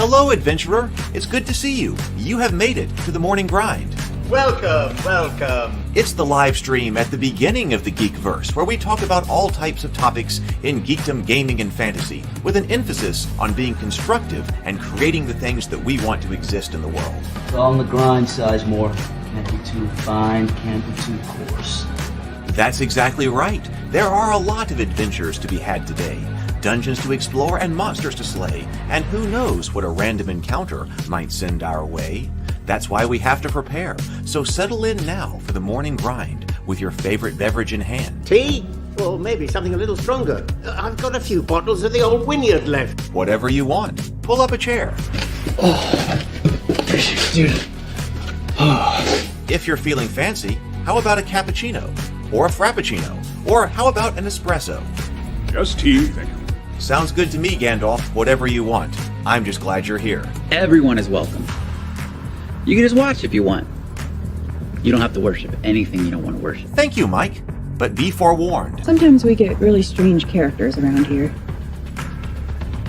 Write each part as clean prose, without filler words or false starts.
Hello, adventurer. It's good to see you. You have made it to the morning grind. Welcome, welcome. It's the live stream at the beginning of the Geekverse, where we talk about all types of topics in geekdom, gaming, and fantasy, with an emphasis on being constructive and creating the things that we want to exist in the world. It's all on the grind, Sizemore. Can't be too fine, can't be too coarse. That's exactly right. There are a lot of adventures to be had today. Dungeons to explore and monsters to slay, and who knows what a random encounter might send our way. That's why we have to prepare, so settle in now for the morning grind with your favorite beverage in hand. Tea? Or maybe something a little stronger. I've got a few bottles of the old Wynyard left. Whatever you want. Pull up a chair. Dude. If you're feeling fancy, how about a cappuccino? Or a frappuccino? Or how about an espresso? Just tea, thank you. Sounds good to me, Gandalf. Whatever you want. I'm just glad you're here. Everyone is welcome. You can just watch if you want. You don't have to worship anything you don't want to worship. Thank you, Mike. But be forewarned. Sometimes we get really strange characters around here.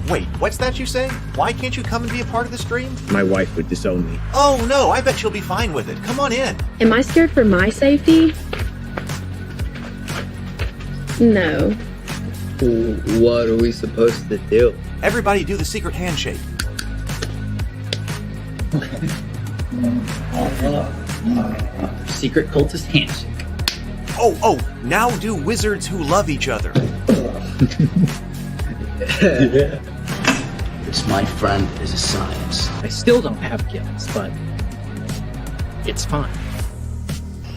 Wait, what's that you say? Why can't you come and be a part of the stream? My wife would disown me. Oh no, I bet she'll be fine with it. Come on in. Am I scared for my safety? No. What are we supposed to do? Everybody do the secret handshake. Secret cultist handshake. Oh, now do wizards who love each other. This, my friend, is a science. I still don't have gifts, but it's fine.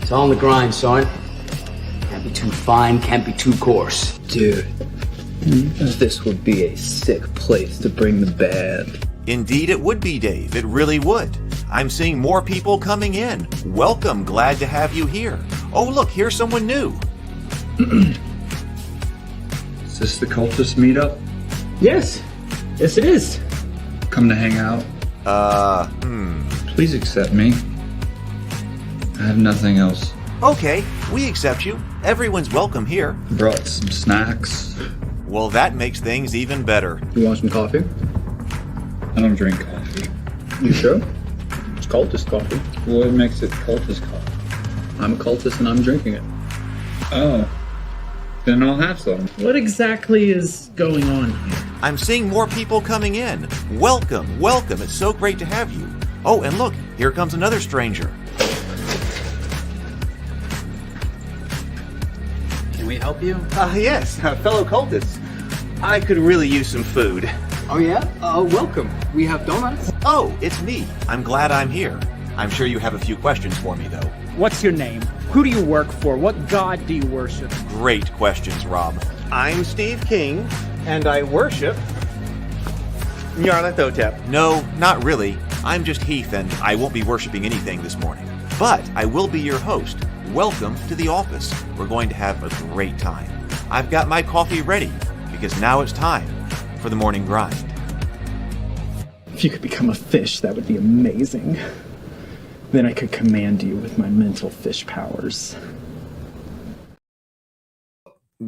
It's all on the grind, son. Can't be too fine, can't be too coarse. Dude, this would be a sick place to bring the band. Indeed it would be, Dave. It really would. I'm seeing more people coming in. Welcome, glad to have you here. Oh look, here's someone new. Is this the cultist meetup? Yes it is. Come to hang out? Please accept me. I have nothing else. Okay, we accept you. Everyone's welcome here. Brought some snacks. Well, that makes things even better. You want some coffee? I don't drink coffee. You sure? It's cultist coffee. What makes it cultist coffee? I'm a cultist and I'm drinking it. Oh. Then I'll have some. What exactly is going on here? I'm seeing more people coming in. Welcome. It's so great to have you. Oh, and look, here comes another stranger. Can we help you? Yes, fellow cultists. I could really use some food. Oh yeah? Welcome. We have donuts. Oh, it's me. I'm glad I'm here. I'm sure you have a few questions for me, though. What's your name? Who do you work for? What god do you worship? Great questions, Rob. I'm Steve King, and I worship Nyarlathotep. No, not really. I'm just Heath, and I won't be worshiping anything this morning. But I will be your host. Welcome to the office. We're going to have a great time. I've got my coffee ready, because now it's time for the morning grind. If you could become a fish, that would be amazing. Then I could command you with my mental fish powers.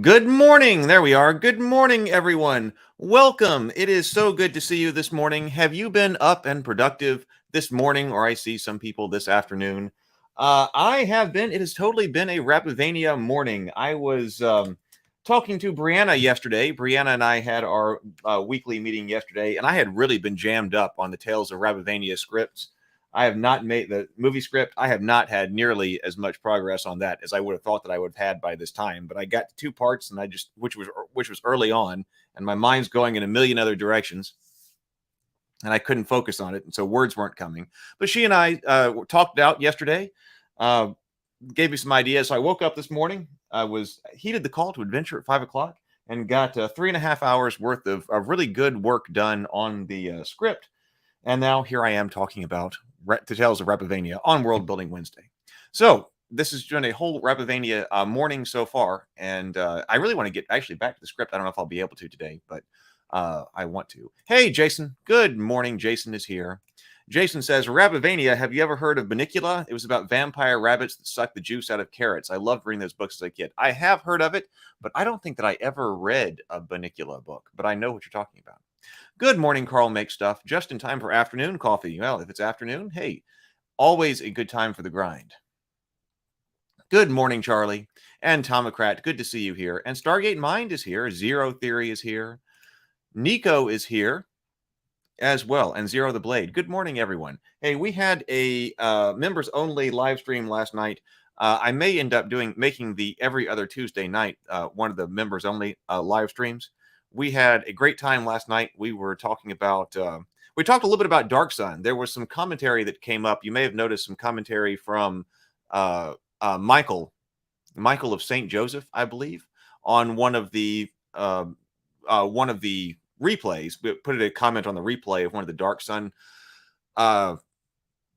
Good morning. There we are. Good morning, everyone. Welcome. It is so good to see you this morning. Have you been up and productive this morning, or I see some people this afternoon? I have been. It has totally been a Rabivania morning. I was talking to Brianna yesterday. Brianna and I had our weekly meeting yesterday, and I had really been jammed up on the Tales of Rabivania scripts. I have not made the movie script. I have not had nearly as much progress on that as I would have thought that I would have had by this time. But I got to 2 parts, and which was early on, and my mind's going in a million other directions, and I couldn't focus on it, and so words weren't coming. But she and I talked it out yesterday, gave me some ideas. So I woke up this morning. I heeded the call to adventure at 5 o'clock and got 3.5 hours worth of really good work done on the script. And now here I am talking about Tales of Rabivania on World Building Wednesday. So this has been a whole Rabivania morning so far, and I really want to get actually back to the script. I don't know if I'll be able to today, but I want to. Hey, Jason. Good morning. Jason is here. Jason says, Rabivania, have you ever heard of Bunnicula? It was about vampire rabbits that suck the juice out of carrots. I loved reading those books as a kid. I have heard of it, but I don't think that I ever read a Bunnicula book, but I know what you're talking about. Good morning, Carl Make Stuff. Just in time for afternoon coffee. Well, if it's afternoon, hey, always a good time for the grind. Good morning, Charlie. And Tomocrat, good to see you here. And Stargate Mind is here. Zero Theory is here. Nico is here as well. And Zero the Blade. Good morning, everyone. Hey, we had a members only live stream last night. I may end up making the every other Tuesday night one of the members only live streams. We had a great time last night. We were talking about we talked a little bit about Dark Sun. There was some commentary that came up. You may have noticed some commentary from Michael of St. Joseph, I believe, on one of the replays. We put a comment on the replay of one of the Dark Sun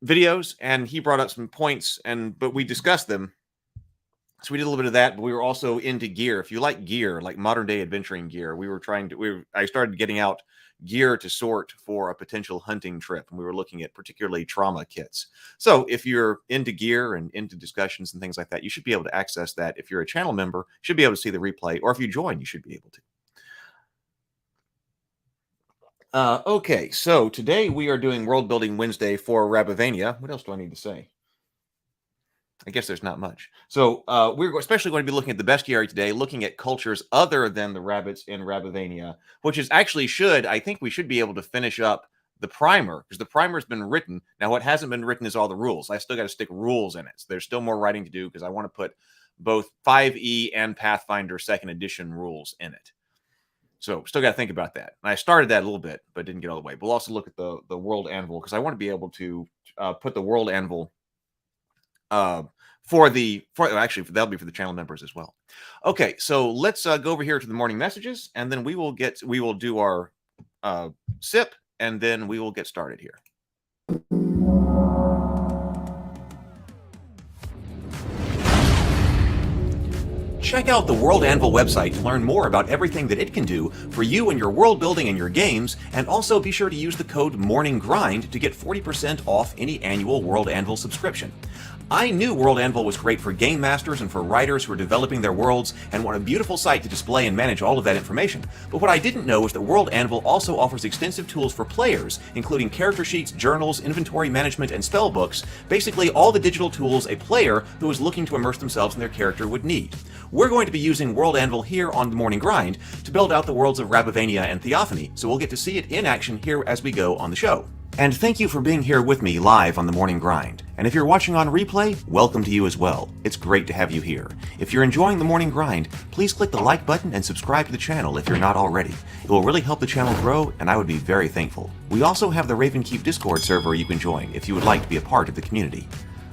videos, and he brought up some points, but we discussed them. So we did a little bit of that, but we were also into gear. If you like gear, like modern day adventuring gear, I started getting out gear to sort for a potential hunting trip, and we were looking at particularly trauma kits. So if you're into gear and into discussions and things like that, you should be able to access that. If you're a channel member, you should be able to see the replay, or if you join, you should be able to. Okay, so today we are doing World Building Wednesday for Rabivania. What else do I need to say? I guess there's not much. So we're especially going to be looking at the bestiary today, looking at cultures other than the rabbits in Rabivania, which is actually I think we should be able to finish up the primer, because the primer's been written. Now, what hasn't been written is all the rules. I still got to stick rules in it. So there's still more writing to do, because I want to put both 5e and Pathfinder 2nd edition rules in it. So still got to think about that. And I started that a little bit, but didn't get all the way. But we'll also look at the World Anvil, because I want to be able to put the World Anvil actually, that'll be for the channel members as well. Okay, so let's go over here to the morning messages, and then we will do our sip, and then we will get started here. Check out the World Anvil website to learn more about everything that it can do for you and your world building and your games, and also be sure to use the code MORNINGGRIND to get 40% off any annual World Anvil subscription. I knew World Anvil was great for game masters and for writers who are developing their worlds and want a beautiful site to display and manage all of that information. But what I didn't know is that World Anvil also offers extensive tools for players, including character sheets, journals, inventory management, and spell books, basically all the digital tools a player who is looking to immerse themselves in their character would need. We're going to be using World Anvil here on the Morning Grind to build out the worlds of Rabivania and Theophany, so we'll get to see it in action here as we go on the show. And thank you for being here with me live on the Morning Grind. And if you're watching on replay, welcome to you as well. It's great to have you here. If you're enjoying the Morning Grind, please click the like button and subscribe to the channel if you're not already. It will really help the channel grow, and I would be very thankful. We also have the Ravenkeep Discord server you can join if you would like to be a part of the community.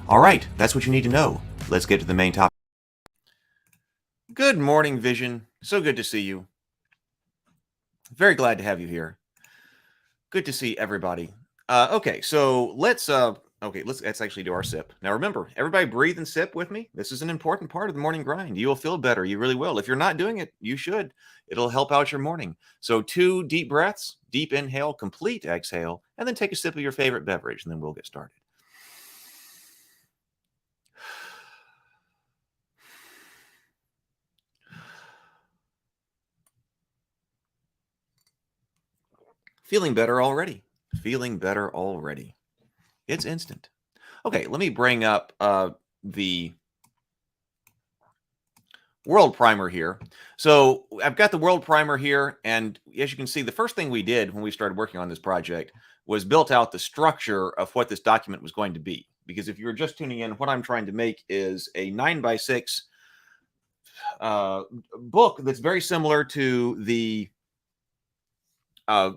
All right, that's what you need to know. Let's get to the main topic. Good morning, Vision. So good to see you. Very glad to have you here. Good to see everybody. Okay, so let's actually do our sip. Now remember, everybody breathe and sip with me. This is an important part of the morning grind. You will feel better. You really will. If you're not doing it, you should. It'll help out your morning. So 2 deep breaths, deep inhale, complete exhale, and then take a sip of your favorite beverage, and then we'll get started. Feeling better already. Feeling better already. It's instant. Okay, let me bring up the world primer here. So I've got the world primer here, and as you can see, the first thing we did when we started working on this project was built out the structure of what this document was going to be. Because if you're just tuning in, what I'm trying to make is a 9x6 book that's very similar to the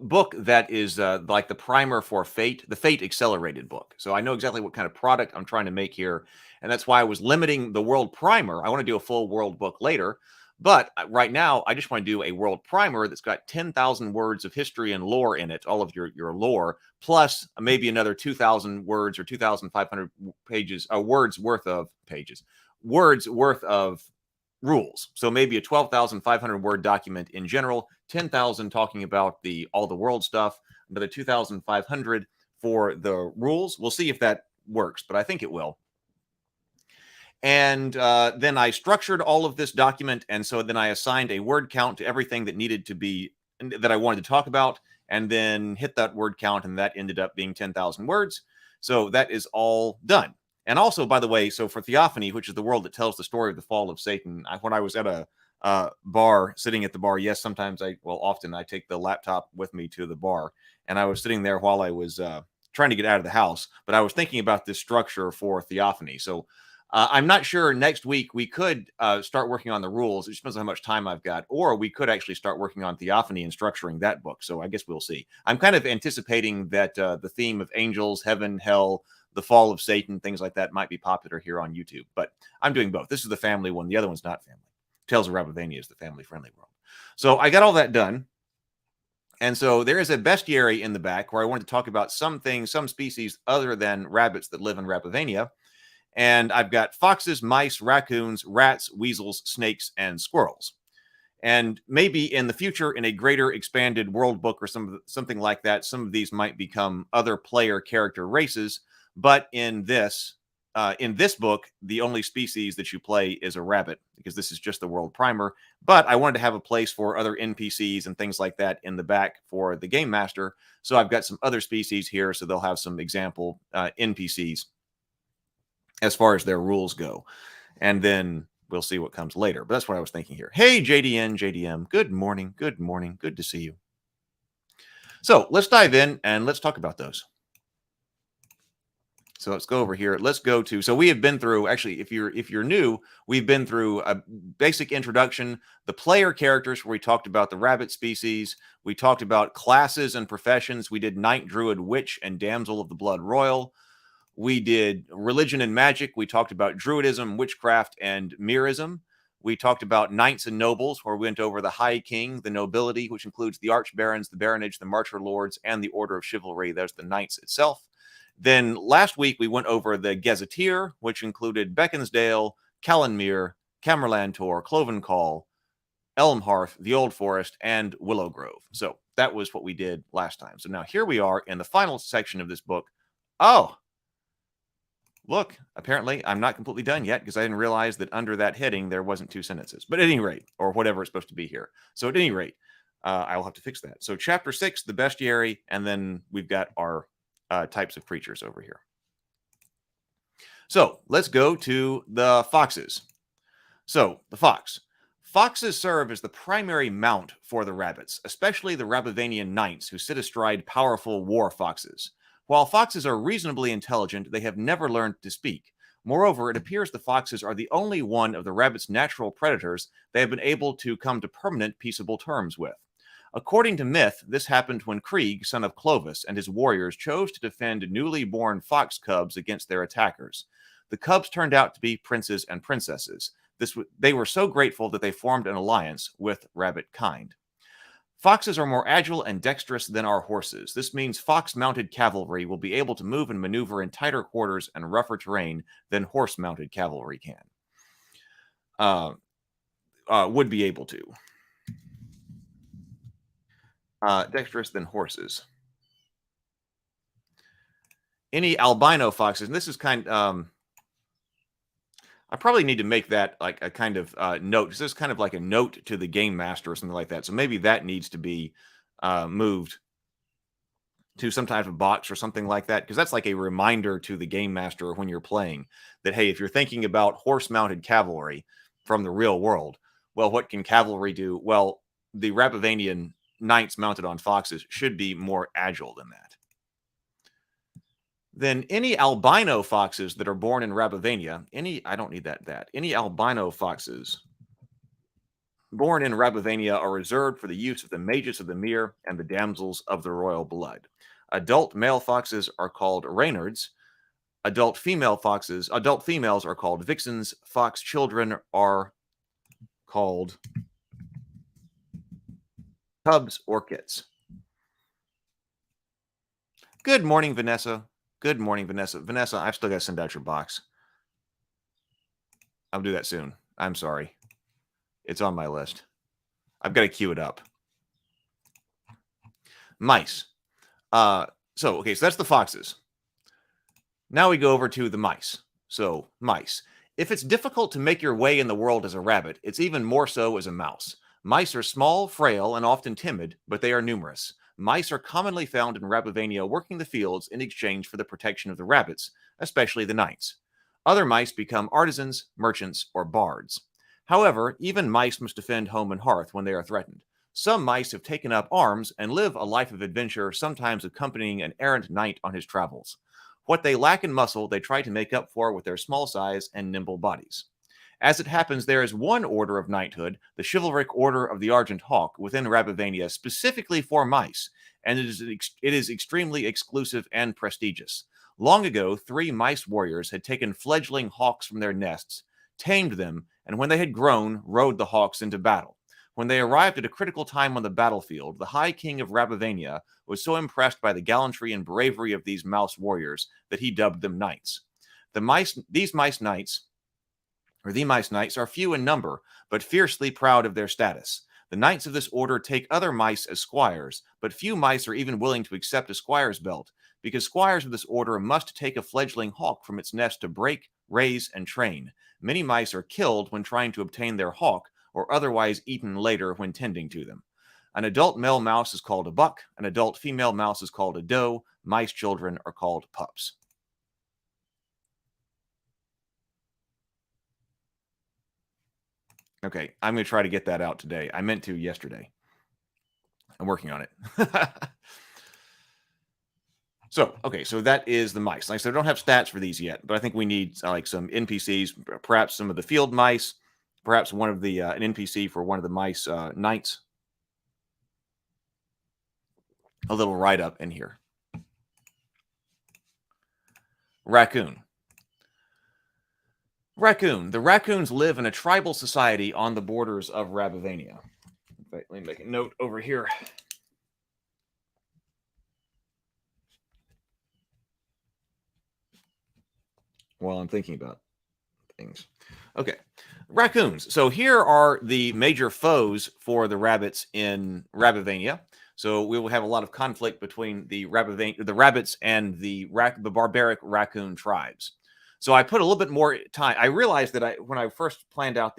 book that is like the primer for Fate, the Fate Accelerated book. So I know exactly what kind of product I'm trying to make here, and that's why I was limiting the world primer. I want to do a full world book later, but right now I just want to do a world primer that's got 10,000 words of history and lore in it, all of your lore, plus maybe another 2,000 words or 2,500 pages, words worth of rules. So maybe a 12,500 word document in general, 10,000 talking about all the world stuff, another 2,500 for the rules. We'll see if that works, but I think it will. And then I structured all of this document, and so then I assigned a word count to everything that needed to be, that I wanted to talk about, and then hit that word count, and that ended up being 10,000 words. So that is all done. And also, by the way, so for Theophany, which is the world that tells the story of the fall of Satan, when I was at a bar, sitting at the bar, yes, sometimes often I take the laptop with me to the bar, and I was sitting there while I was trying to get out of the house, but I was thinking about this structure for Theophany. So I'm not sure next week we could start working on the rules. It depends on how much time I've got, or we could actually start working on Theophany and structuring that book. So I guess we'll see. I'm kind of anticipating that the theme of angels, heaven, hell, the fall of Satan, things like that might be popular here on YouTube, but I'm doing both. This is the family one. The other one's not family. Tales of Rabivania is the family-friendly world. So I got all that done. And so there is a bestiary in the back where I wanted to talk about some things, some species other than rabbits that live in Rabivania. And I've got foxes, mice, raccoons, rats, weasels, snakes, and squirrels. And maybe in the future, in a greater expanded world book or something like that, some of these might become other player character races. But in this book, the only species that you play is a rabbit, because this is just the world primer. But I wanted to have a place for other NPCs and things like that in the back for the game master. So I've got some other species here, so they'll have some example NPCs as far as their rules go. And then we'll see what comes later. But that's what I was thinking here. Hey, JDN, JDM, good morning, good morning. Good to see you. So let's dive in and let's talk about those. So let's go over here. Let's go to, so we have been through, actually, if you're new, we've been through a basic introduction, the player characters, where we talked about the rabbit species. We talked about classes and professions. We did Knight, Druid, Witch, and Damsel of the Blood Royal. We did religion and magic. We talked about druidism, witchcraft, and mirism. We talked about knights and nobles, where we went over the High King, the nobility, which includes the archbarons, the baronage, the marcher lords, and the order of chivalry. There's the knights itself. Then last week, we went over the Gazetteer, which included Beaconsdale, Callanmere, Camerlantor, Clovencall, Elmhearth, the Old Forest, and Willow Grove. So that was what we did last time. So now here we are in the final section of this book. Oh, look, apparently I'm not completely done yet, because I didn't realize that under that heading there wasn't 2 sentences. But at any rate, or whatever it's supposed to be here. So at any rate, I will have to fix that. So chapter 6, the bestiary, and then we've got our types of creatures over here. So let's go to the foxes. So the fox. Foxes serve as the primary mount for the rabbits, especially the Rabivanian knights who sit astride powerful war foxes. While foxes are reasonably intelligent, they have never learned to speak. Moreover, it appears the foxes are the only one of the rabbit's natural predators they have been able to come to permanent peaceable terms with. According to myth, this happened when Krieg, son of Clovis, and his warriors chose to defend newly born fox cubs against their attackers. The cubs turned out to be princes and princesses. They were so grateful that they formed an alliance with rabbit kind. Foxes are more agile and dexterous than our horses. This means fox-mounted cavalry will be able to move and maneuver in tighter quarters and rougher terrain than horse-mounted cavalry can. Would be able to. Dexterous than horses. Any albino foxes, and this is kind I probably need to make that like a kind of note. This is kind of like a note to the game master or something like that. So maybe that needs to be moved to some type of box or something like that, because that's like a reminder to the game master when you're playing that, hey, if you're thinking about horse-mounted cavalry from the real world, well, what can cavalry do? Well, the Rabivanian knights mounted on foxes should be more agile than that. Then any albino foxes that are born in Rabivania, I don't need that. Any albino foxes born in Rabivania are reserved for the use of the mages of the Mere and the damsels of the royal blood. Adult male foxes are called Reynards. Adult females are called vixens. Fox children are called cubs or kits. Good morning, Vanessa. Good morning, Vanessa. Vanessa, I've still got to send out your box. I'll do that soon. I'm sorry. It's on my list. I've got to queue it up. Mice. So that's the foxes. Now we go over to the mice. So, mice. If it's difficult to make your way in the world as a rabbit, it's even more so as a mouse. Mice are small, frail, and often timid, but they are numerous. mice are commonly found in Rabivania working the fields in exchange for the protection of the rabbits, especially the knights. Other mice become artisans, merchants, or bards. However, even mice must defend home and hearth when they are threatened. Some mice have taken up arms and live a life of adventure, sometimes accompanying an errant knight on his travels. What they lack in muscle, they try to make up for with their small size and nimble bodies. As it happens, there is one order of knighthood, the chivalric Order of the Argent Hawk, within Rabivania specifically for mice, and it is extremely exclusive and prestigious. Long ago, 3 mice warriors had taken fledgling hawks from their nests, tamed them, and when they had grown, rode the hawks into battle. When they arrived at a critical time on the battlefield, the High King of Rabivania was so impressed by the gallantry and bravery of these mouse warriors that he dubbed them knights. The mice knights are few in number, but fiercely proud of their status. The knights of this order take other mice as squires, but few mice are even willing to accept a squire's belt, because squires of this order must take a fledgling hawk from its nest to break, raise, and train. Many mice are killed when trying to obtain their hawk, or otherwise eaten later when tending to them. An adult male mouse is called a buck, an adult female mouse is called a doe, mice children are called pups. Okay, I'm going to try to get that out today. I meant to yesterday. I'm working on it. So that is the mice. Like I said, I don't have stats for these yet, but I think we need like some NPCs, perhaps some of the field mice, perhaps one of the an NPC for one of the mice knights. A little write-up in here. Raccoon. The raccoons live in a tribal society on the borders of Rabivania. In fact, let me make a note over here. While I'm thinking about things. Okay, raccoons. So here are the major foes for the rabbits in Rabivania. So we will have a lot of conflict between the rabbits and the barbaric raccoon tribes. So I put a little bit more time. I realized that when I first planned out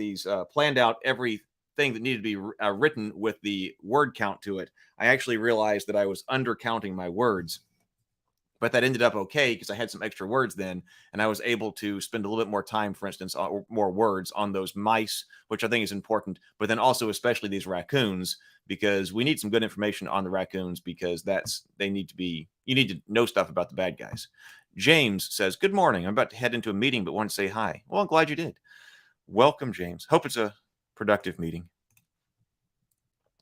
everything that needed to be written with the word count to it. I actually realized that I was undercounting my words, but that ended up okay because I had some extra words then, and I was able to spend a little bit more time, for instance, more words on those mice, which I think is important, but then also especially these raccoons, because we need some good information on the raccoons because you need to know stuff about the bad guys. James says, good morning. I'm about to head into a meeting, but want to say hi. Well, I'm glad you did. Welcome, James. Hope it's a productive meeting.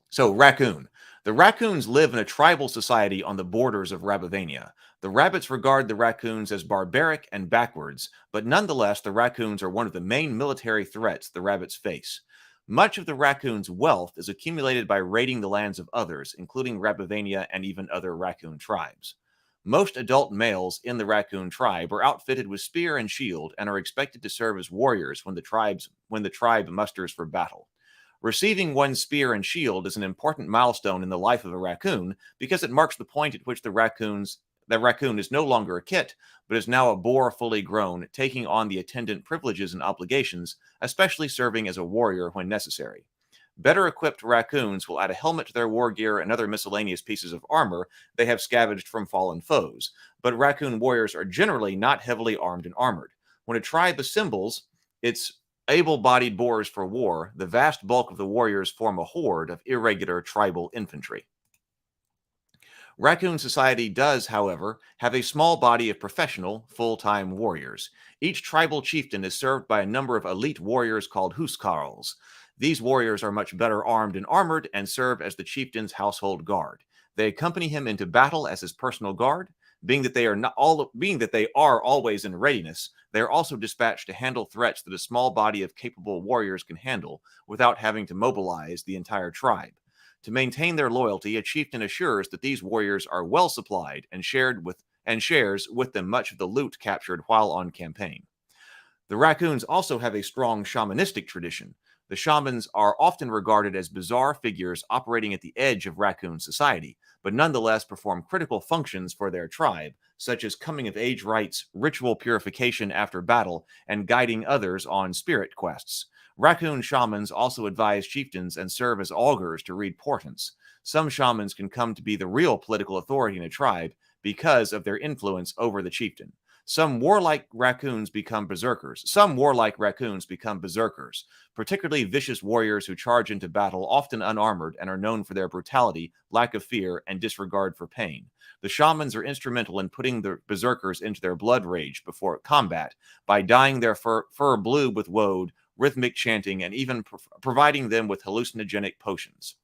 So, raccoon. The raccoons live in a tribal society on the borders of Rabivania. The rabbits regard the raccoons as barbaric and backwards, but nonetheless, the raccoons are one of the main military threats the rabbits face. Much of the raccoons' wealth is accumulated by raiding the lands of others, including Rabivania and even other raccoon tribes. Most adult males in the raccoon tribe are outfitted with spear and shield and are expected to serve as warriors when the tribe musters for battle. Receiving one's spear and shield is an important milestone in the life of a raccoon because it marks the point at which the raccoon is no longer a kit, but is now a boar fully grown, taking on the attendant privileges and obligations, especially serving as a warrior when necessary. Better equipped raccoons will add a helmet to their war gear and other miscellaneous pieces of armor they have scavenged from fallen foes, but raccoon warriors are generally not heavily armed and armored. When a tribe assembles its able-bodied boars for war, the vast bulk of the warriors form a horde of irregular tribal infantry. Raccoon society does, however, have a small body of professional, full-time warriors. Each tribal chieftain is served by a number of elite warriors called huskarls. These warriors are much better armed and armored and serve as the chieftain's household guard. They accompany him into battle as his personal guard. Being that they are always in readiness, they are also dispatched to handle threats that a small body of capable warriors can handle without having to mobilize the entire tribe. To maintain their loyalty, a chieftain assures that these warriors are well supplied and shares with them much of the loot captured while on campaign. The raccoons also have a strong shamanistic tradition. The shamans are often regarded as bizarre figures operating at the edge of raccoon society, but nonetheless perform critical functions for their tribe, such as coming-of-age rites, ritual purification after battle, and guiding others on spirit quests. Raccoon shamans also advise chieftains and serve as augurs to read portents. Some shamans can come to be the real political authority in a tribe because of their influence over the chieftain. Some warlike raccoons become berserkers, particularly vicious warriors who charge into battle, often unarmored, and are known for their brutality, lack of fear, and disregard for pain. The shamans are instrumental in putting the berserkers into their blood rage before combat by dyeing their fur blue with woad, rhythmic chanting, and even providing them with hallucinogenic potions.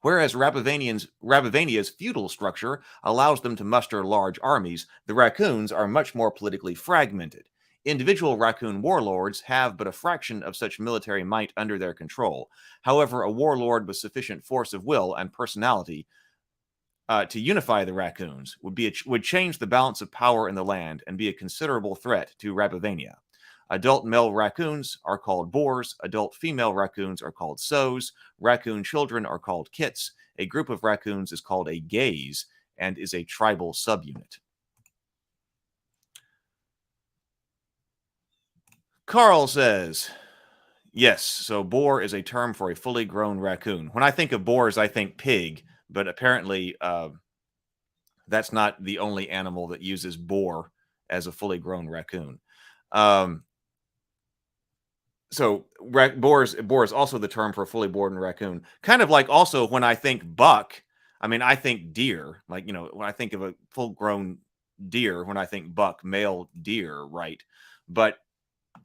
Whereas Rabivania's feudal structure allows them to muster large armies, the raccoons are much more politically fragmented. Individual raccoon warlords have but a fraction of such military might under their control. However, a warlord with sufficient force of will and personality to unify the raccoons would change the balance of power in the land and be a considerable threat to Rabivania. Adult male raccoons are called boars. Adult female raccoons are called sows. Raccoon children are called kits. A group of raccoons is called a gaze and is a tribal subunit. Carl says, yes, so boar is a term for a fully grown raccoon. When I think of boars, I think pig, but apparently that's not the only animal that uses boar as a fully grown raccoon. So boar is also the term for a fully born raccoon. Kind of like also when I think buck, I mean, I think deer. Like, when I think of a full-grown deer, when I think buck, male deer, right? But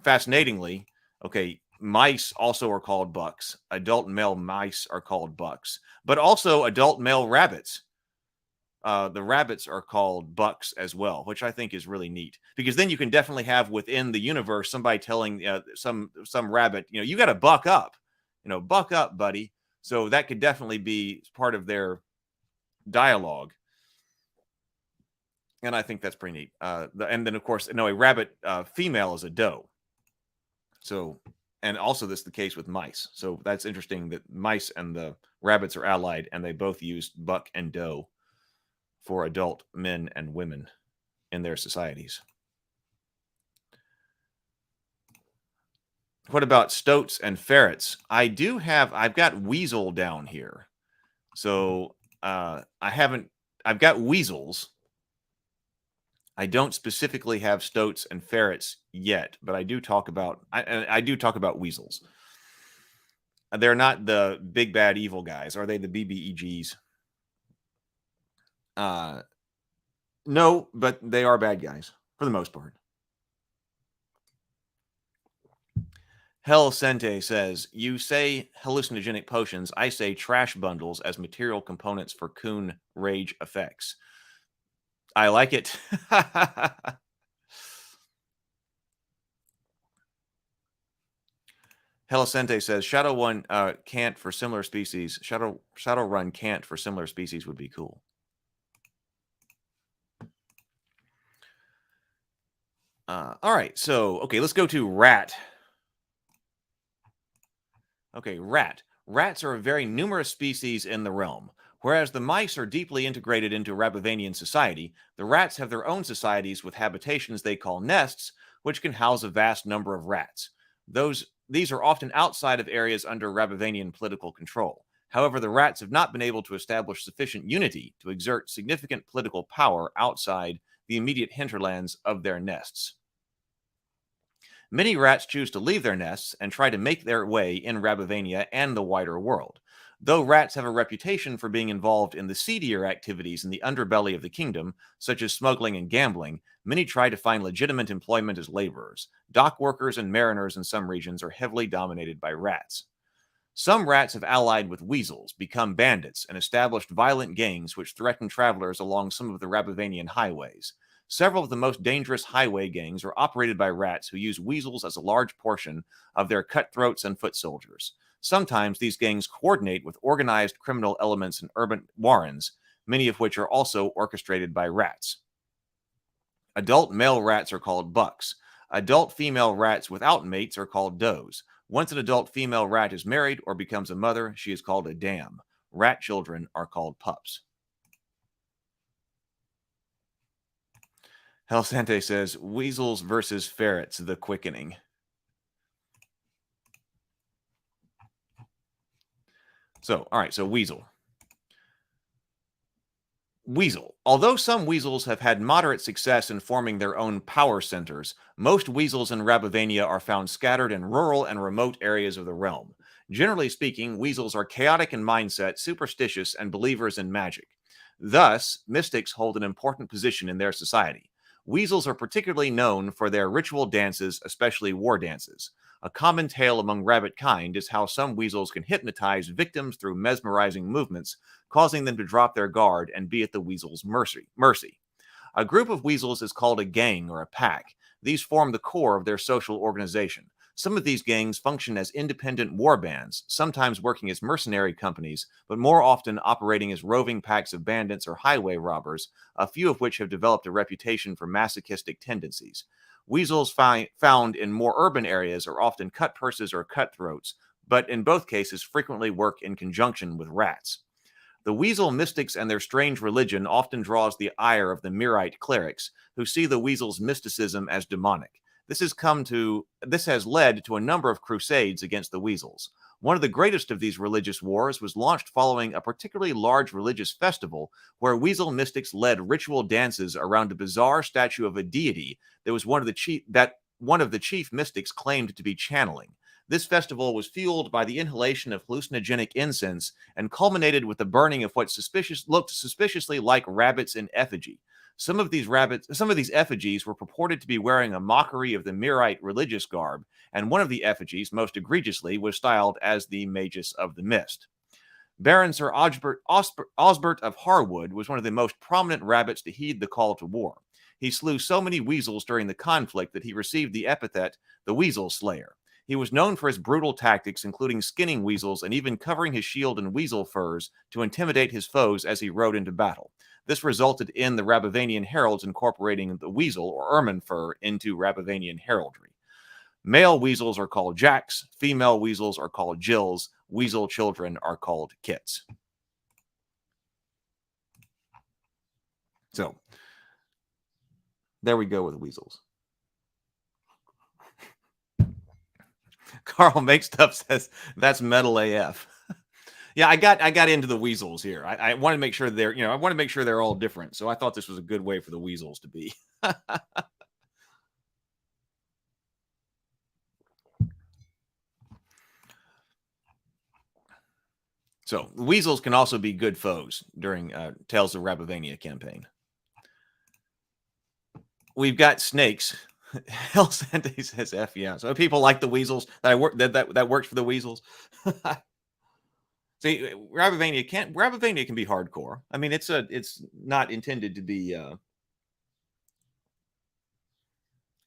fascinatingly, okay, mice also are called bucks. Adult male mice are called bucks. But also adult male rabbits. The rabbits are called bucks as well, which I think is really neat, because then you can definitely have within the universe somebody telling some rabbit, you got to buck up, buck up, buddy. So that could definitely be part of their dialogue, and I think that's pretty neat. And then of course, a rabbit female is a doe. So, and also this is the case with mice. So that's interesting that mice and the rabbits are allied, and they both use buck and doe for adult men and women in their societies. What about stoats and ferrets? I've got weasel down here. So I've got weasels. I don't specifically have stoats and ferrets yet, but I do talk about weasels. They're not the big bad evil guys. Are they the BBEGs? No, but they are bad guys for the most part. Hell Sente says, you say hallucinogenic potions. I say trash bundles as material components for coon rage effects. I like it. Helicente says Shadowrun can't for similar species. Shadowrun can't for similar species would be cool. All right, so okay, let's go to rat. Okay, rat. Rats are a very numerous species in the realm. Whereas the mice are deeply integrated into Rabivanian society, the rats have their own societies with habitations they call nests, which can house a vast number of rats. These are often outside of areas under Rabivanian political control. However, the rats have not been able to establish sufficient unity to exert significant political power outside the immediate hinterlands of their nests. Many rats choose to leave their nests and try to make their way in Rabivania and the wider world. Though rats have a reputation for being involved in the seedier activities in the underbelly of the kingdom, such as smuggling and gambling, many try to find legitimate employment as laborers. Dock workers and mariners in some regions are heavily dominated by rats. Some rats have allied with weasels, become bandits, and established violent gangs which threaten travelers along some of the Rabivanian highways. Several of the most dangerous highway gangs are operated by rats who use weasels as a large portion of their cutthroats and foot soldiers. Sometimes these gangs coordinate with organized criminal elements in urban warrens, many of which are also orchestrated by rats. Adult male rats are called bucks. Adult female rats without mates are called does. Once an adult female rat is married or becomes a mother, she is called a dam. Rat children are called pups. Helsante says, weasels versus ferrets, the quickening. So, all right, so weasel. Weasel. Although some weasels have had moderate success in forming their own power centers, most weasels in Rabivania are found scattered in rural and remote areas of the realm. Generally speaking, weasels are chaotic in mindset, superstitious, and believers in magic. Thus, mystics hold an important position in their society. Weasels are particularly known for their ritual dances, especially war dances. A common tale among rabbit kind is how some weasels can hypnotize victims through mesmerizing movements, causing them to drop their guard and be at the weasel's mercy. A group of weasels is called a gang or a pack. These form the core of their social organization. Some of these gangs function as independent war bands, sometimes working as mercenary companies, but more often operating as roving packs of bandits or highway robbers, a few of which have developed a reputation for masochistic tendencies. Weasels found in more urban areas are often cut purses or cutthroats, but in both cases frequently work in conjunction with rats. The weasel mystics and their strange religion often draws the ire of the Mirite clerics, who see the weasel's mysticism as demonic. This has led to a number of crusades against the weasels. One of the greatest of these religious wars was launched following a particularly large religious festival where weasel mystics led ritual dances around a bizarre statue of a deity that was one of the chief mystics claimed to be channeling. This festival was fueled by the inhalation of hallucinogenic incense and culminated with the burning of what looked suspiciously like rabbits in effigy. Some of these effigies were purported to be wearing a mockery of the Mirite religious garb, and one of the effigies, most egregiously, was styled as the Magus of the Mist. Baron Sir Osbert of Harwood was one of the most prominent rabbits to heed the call to war. He slew so many weasels during the conflict that he received the epithet the Weasel Slayer. He was known for his brutal tactics, including skinning weasels and even covering his shield in weasel furs to intimidate his foes as he rode into battle. This resulted in the Rabivanian heralds incorporating the weasel or ermine fur into Rabivanian heraldry. Male weasels are called jacks, female weasels are called jills, weasel children are called kits. So, there we go with weasels. Carl Make Stuff says that's metal AF. Yeah, I got into the weasels here. I want to make sure they're all different. So I thought this was a good way for the weasels to be. So weasels can also be good foes during Tales of Rabivania campaign. We've got snakes. Hell Sante says F, yeah. So people like the weasels. That works for the weasels. See, Rabivania can be hardcore. I mean, it's not intended to be.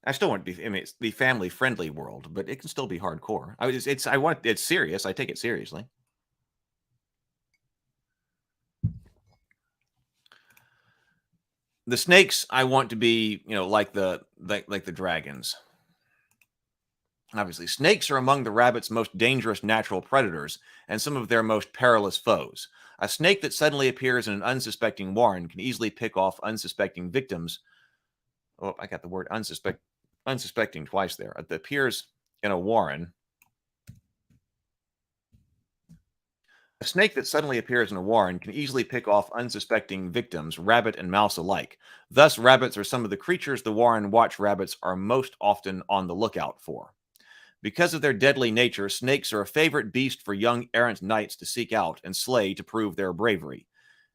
I still want to be. I mean, it's the family friendly world, but it can still be hardcore. It's serious. I take it seriously. The snakes I want to be, like the dragons. Obviously, snakes are among the rabbit's most dangerous natural predators and some of their most perilous foes. A snake that suddenly appears in an unsuspecting warren can easily pick off unsuspecting victims. Oh, I got the word unsuspecting twice there. It appears in a warren. A snake that suddenly appears in a warren can easily pick off unsuspecting victims, rabbit and mouse alike. Thus, rabbits are some of the creatures the warren watch rabbits are most often on the lookout for. Because of their deadly nature, snakes are a favorite beast for young errant knights to seek out and slay to prove their bravery.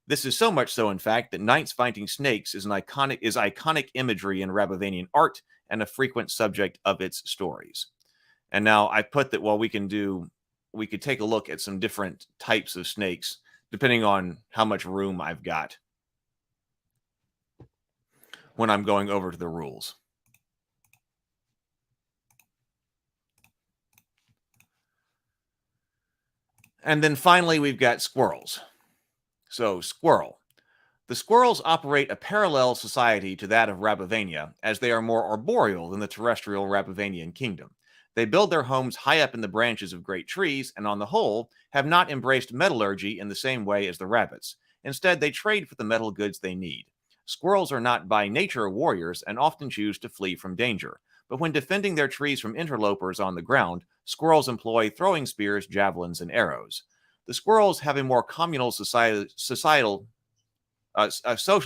This is so much so, in fact, that knights fighting snakes is iconic imagery in Rabivanian art and a frequent subject of its stories. And now I put that we could take a look at some different types of snakes, depending on how much room I've got when I'm going over to the rules. And then finally, we've got squirrels. So, squirrel. The squirrels operate a parallel society to that of Rabivania, as they are more arboreal than the terrestrial Rabivanian kingdom. They build their homes high up in the branches of great trees, and on the whole, have not embraced metallurgy in the same way as the rabbits. Instead, they trade for the metal goods they need. Squirrels are not by nature warriors and often choose to flee from danger. But when defending their trees from interlopers on the ground, squirrels employ throwing spears, javelins, and arrows. The squirrels have a more communal social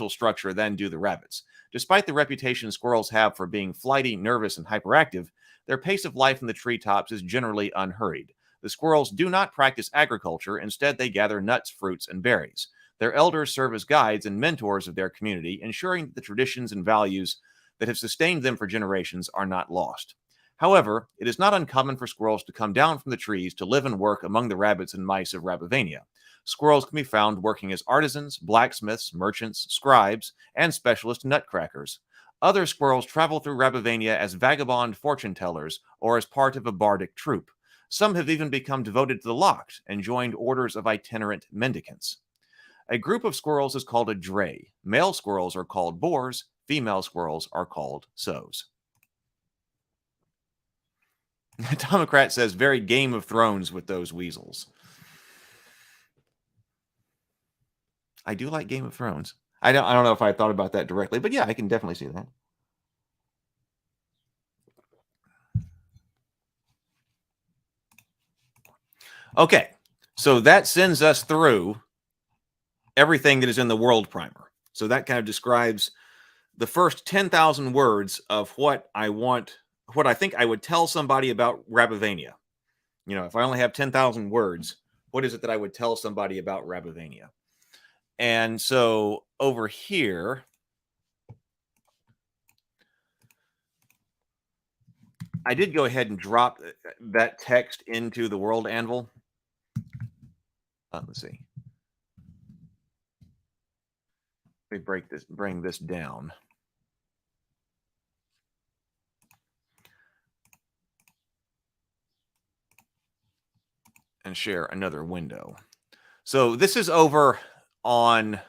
structure than do the rabbits. Despite the reputation squirrels have for being flighty, nervous, and hyperactive, their pace of life in the treetops is generally unhurried. The squirrels do not practice agriculture. Instead, they gather nuts, fruits, and berries. Their elders serve as guides and mentors of their community, ensuring that the traditions and values that have sustained them for generations are not lost. However, it is not uncommon for squirrels to come down from the trees to live and work among the rabbits and mice of Rabivania. Squirrels can be found working as artisans, blacksmiths, merchants, scribes, and specialist nutcrackers. Other squirrels travel through Rabivania as vagabond fortune tellers or as part of a bardic troupe. Some have even become devoted to the locked and joined orders of itinerant mendicants. A group of squirrels is called a dray. Male squirrels are called boars. Female squirrels are called sows. Tomocrat says, very Game of Thrones with those weasels. I do like Game of Thrones. I don't know if I thought about that directly, but yeah, I can definitely see that. Okay, so that sends us through everything that is in the world primer. So that kind of describes the first 10,000 words of what I think I would tell somebody about Rabivania. You know, if I only have 10,000 words, what is it that I would tell somebody about Rabivania? And so over here, I did go ahead and drop that text into the world anvil. Let's see. Let me bring this down. And share another window. So this is over on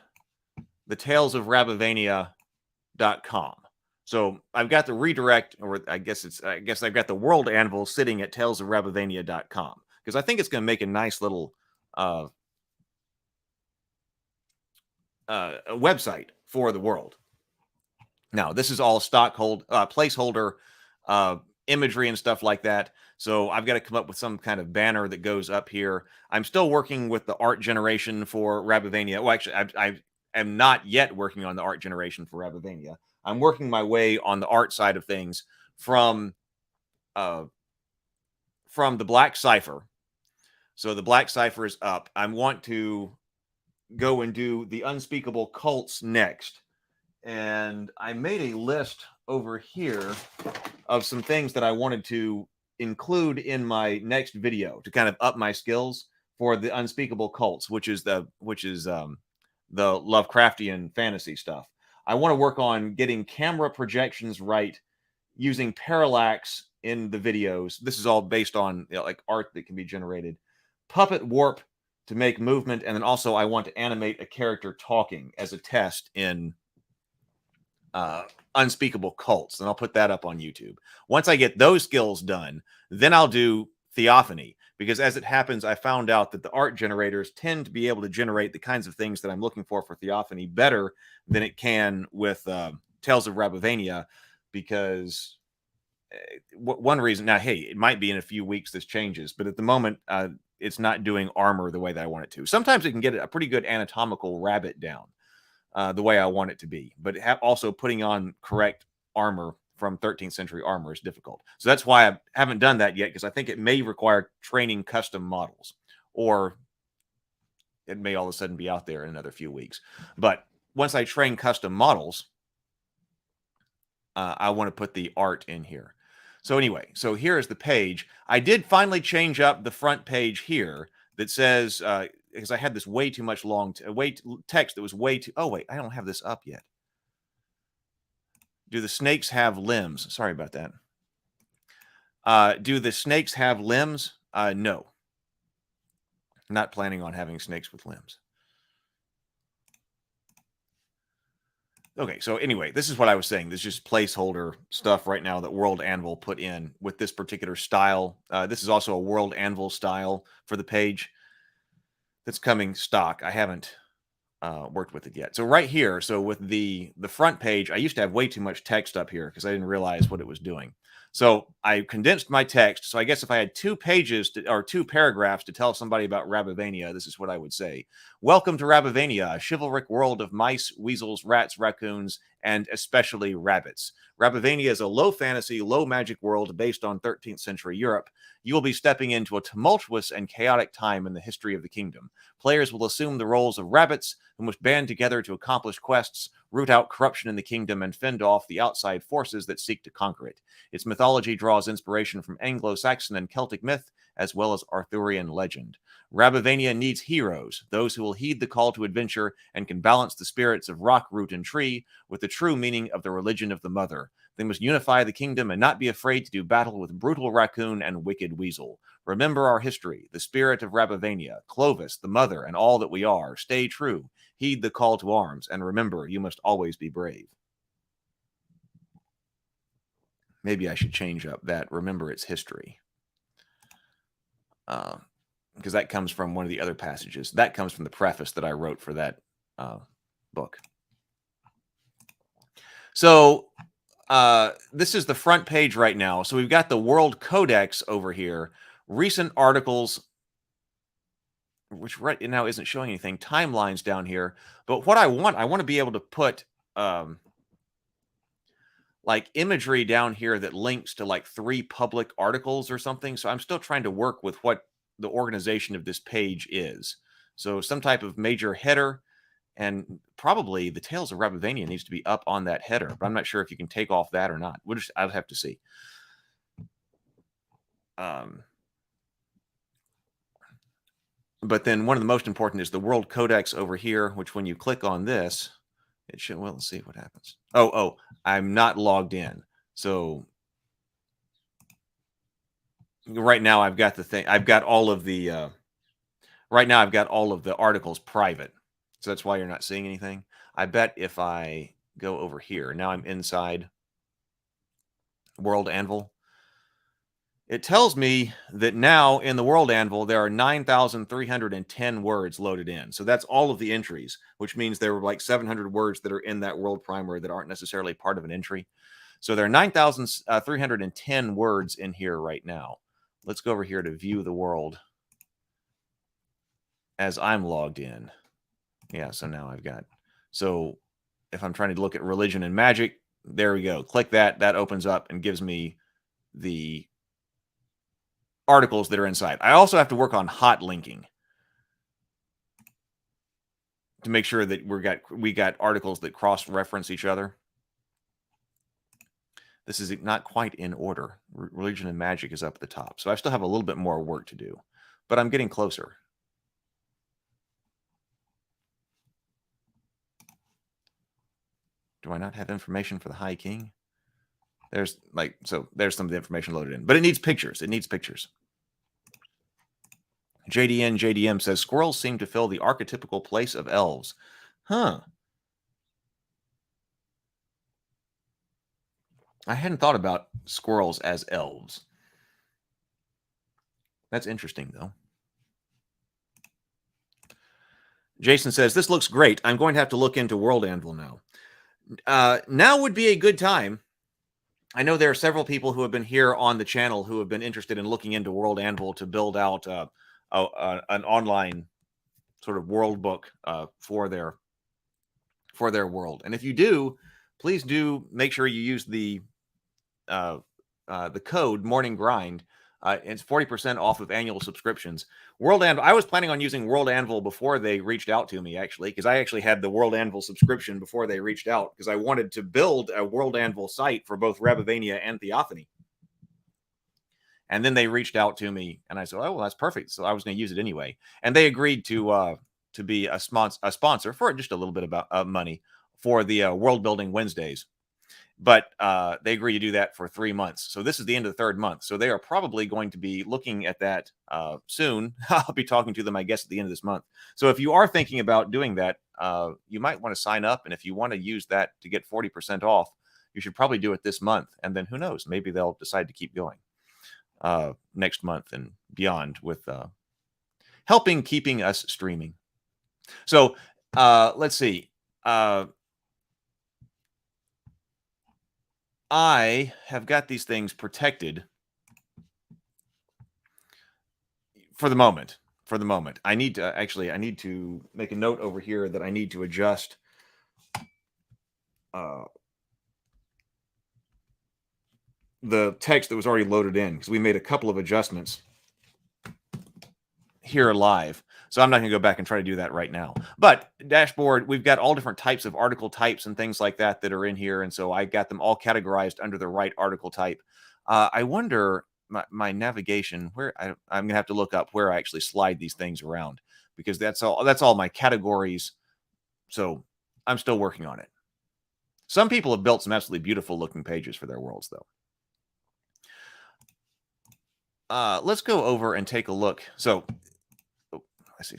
the Tales of Rabivania.com. So I've got the redirect, or I guess I've got the world anvil sitting at talesofrabivania.com because I think it's going to make a nice little a website for the world. Now, this is all placeholder imagery and stuff like that. So I've got to come up with some kind of banner that goes up here. I'm still working with the art generation for Rabivania. Well, actually, I am not yet working on the art generation for Rabivania. I'm working my way on the art side of things from the Black Cipher. So the Black Cipher is up. I want to go and do the Unspeakable Cults next. And I made a list over here of some things that I wanted to include in my next video to kind of up my skills for the Unspeakable Cults, which is the Lovecraftian fantasy stuff. I want to work on getting camera projections right using parallax in the videos. This is all based on like art that can be generated. Puppet warp to make movement, and then also I want to animate a character talking as a test in Unspeakable Cults, and I'll put that up on YouTube. Once I get those skills done, then I'll do Theophany, because as it happens, I found out that the art generators tend to be able to generate the kinds of things that I'm looking for Theophany better than it can with Tales of Rabivania, because one reason, now, hey, it might be in a few weeks this changes, but at the moment, it's not doing armor the way that I want it to. Sometimes it can get a pretty good anatomical rabbit down the way I want it to be, but also putting on correct armor from 13th century armor is difficult. So that's why I haven't done that yet, because I think it may require training custom models, or it may all of a sudden be out there in another few weeks. But once I train custom models, I want to put the art in here. So anyway, so here is the page. I did finally change up the front page here that says, because I had this way too much text that was way too, oh wait, I don't have this up yet. Do the snakes have limbs? Sorry about that. Do the snakes have limbs? No. Not planning on having snakes with limbs. Okay, so anyway, this is what I was saying. This is just placeholder stuff right now that World Anvil put in with this particular style. This is also a World Anvil style for the page that's coming stock. I haven't worked with it yet. So right here, so with the front page, I used to have way too much text up here because I didn't realize what it was doing. So I condensed my text. So I guess if I had 2 pages or 2 paragraphs to tell somebody about Rabivania, this is what I would say. Welcome to Rabivania, a chivalric world of mice, weasels, rats, raccoons, and especially rabbits. Rabivania is a low fantasy, low magic world based on 13th century Europe. You will be stepping into a tumultuous and chaotic time in the history of the kingdom. Players will assume the roles of rabbits who must band together to accomplish quests, root out corruption in the kingdom, and fend off the outside forces that seek to conquer it. Its mythology draws inspiration from Anglo-Saxon and Celtic myth, as well as Arthurian legend. Rabivania needs heroes, those who will heed the call to adventure and can balance the spirits of rock, root, and tree with the true meaning of the religion of the mother. They must unify the kingdom and not be afraid to do battle with brutal raccoon and wicked weasel. Remember our history, the spirit of Rabivania, Clovis, the mother, and all that we are. Stay true, heed the call to arms, and remember, you must always be brave. Maybe I should change up that remember its history. Because that comes from one of the other passages. That comes from the preface that I wrote for that book. So this is the front page right now. So we've got the World Codex over here. Recent articles, which right now isn't showing anything. Timelines down here. But what I want to be able to put like imagery down here that links to like 3 public articles or something. So I'm still trying to work with what the organization of this page is. So some type of major header, and probably the Tales of Rabivania needs to be up on that header, but I'm not sure if you can take off that or not. I'll have to see. But then one of the most important is the World Codex over here, which when you click on this, it should, well, let's see what happens. Oh, I'm not logged in. So right now I've got the thing, I've got all of the, right now I've got all of the articles private. So that's why you're not seeing anything. I bet if I go over here, now I'm inside World Anvil. It tells me that now in the World Anvil, there are 9,310 words loaded in. So that's all of the entries, which means there were like 700 words that are in that World Primer that aren't necessarily part of an entry. So there are 9,310 words in here right now. Let's go over here to view the world as I'm logged in. Yeah, so now I've got, so if I'm trying to look at religion and magic, there we go. Click that. That opens up and gives me the articles that are inside. I also have to work on hot linking to make sure that we got articles that cross-reference each other. This is not quite in order. Religion and magic is up at the top. So I still have a little bit more work to do, but I'm getting closer. Do I not have information for the High King? There's like, so there's some of the information loaded in, but it needs pictures. It needs pictures. JDM says squirrels seem to fill the archetypical place of elves. Huh. I hadn't thought about squirrels as elves. That's interesting, though. Jason says, this looks great. I'm going to have to look into World Anvil now. Now would be a good time. I know there are several people who have been here on the channel who have been interested in looking into World Anvil to build out an online sort of world book for their world. And if you do, please do make sure you use the code Morning Grind. It's 40% off of annual subscriptions. World Anvil. I was planning on using World Anvil before they reached out to me, actually, because I actually had the World Anvil subscription before they reached out, because I wanted to build a World Anvil site for both Rabivania and Theophany. And then they reached out to me, and I said, "Oh, well, that's perfect." So I was going to use it anyway, and they agreed to be a sponsor for just a little bit of money for the World Building Wednesdays. But they agree to do that for 3 months. So this is the end of the 3rd month. So they are probably going to be looking at that soon. I'll be talking to them, I guess, at the end of this month. So if you are thinking about doing that, you might want to sign up. And if you want to use that to get 40% off, you should probably do it this month. And then who knows, maybe they'll decide to keep going next month and beyond with keeping us streaming. So Let's see. I have got these things protected for the moment. For the moment, I need to I need to make a note over here that I need to adjust the text that was already loaded in, because we made a couple of adjustments here live. So I'm not going to go back and try to do that right now. But dashboard, we've got all different types of article types and things like that that are in here. And so I got them all categorized under the right article type. I wonder my navigation, where I'm going to have to look up where I actually slide these things around, because that's all my categories. So I'm still working on it. Some people have built some absolutely beautiful looking pages for their worlds, though. Let's go over and take a look. So, I see.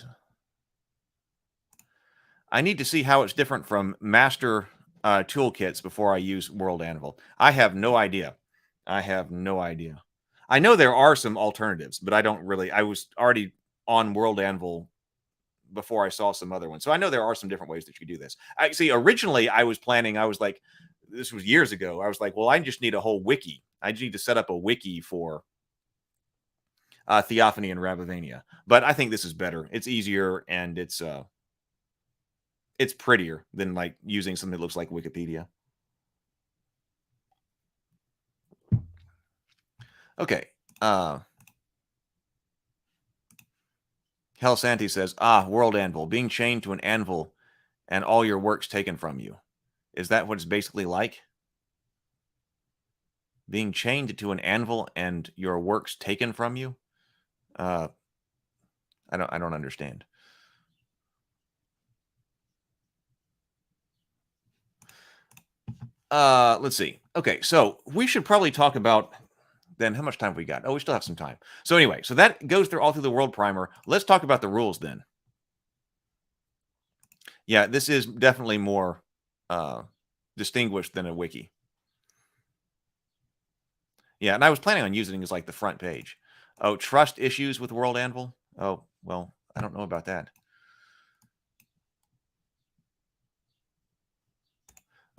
I need to see how it's different from master toolkits before I use World Anvil. I have no idea. I have no idea. I know there are some alternatives, but I don't really. I was already on World Anvil before I saw some other ones. So I know there are some different ways that you do this. I see. Originally, I was like, this was years ago. I was like, well, I just need a whole wiki. I just need to set up a wiki for Theophany and Rabivania. But I think this is better. It's easier, and it's prettier than like using something that looks like Wikipedia. Okay. Hell Santi says, World Anvil, being chained to an anvil and all your works taken from you. Is that what it's basically like? Being chained to an anvil and your works taken from you? I don't understand. Let's see. Okay, so we should probably talk about then how much time have we got? Oh, we still have some time. So anyway, so that goes through all through the world primer. Let's talk about the rules then. Yeah, this is definitely more distinguished than a wiki. Yeah, and I was planning on using it as like the front page. Oh, trust issues with World Anvil? Oh, well, I don't know about that.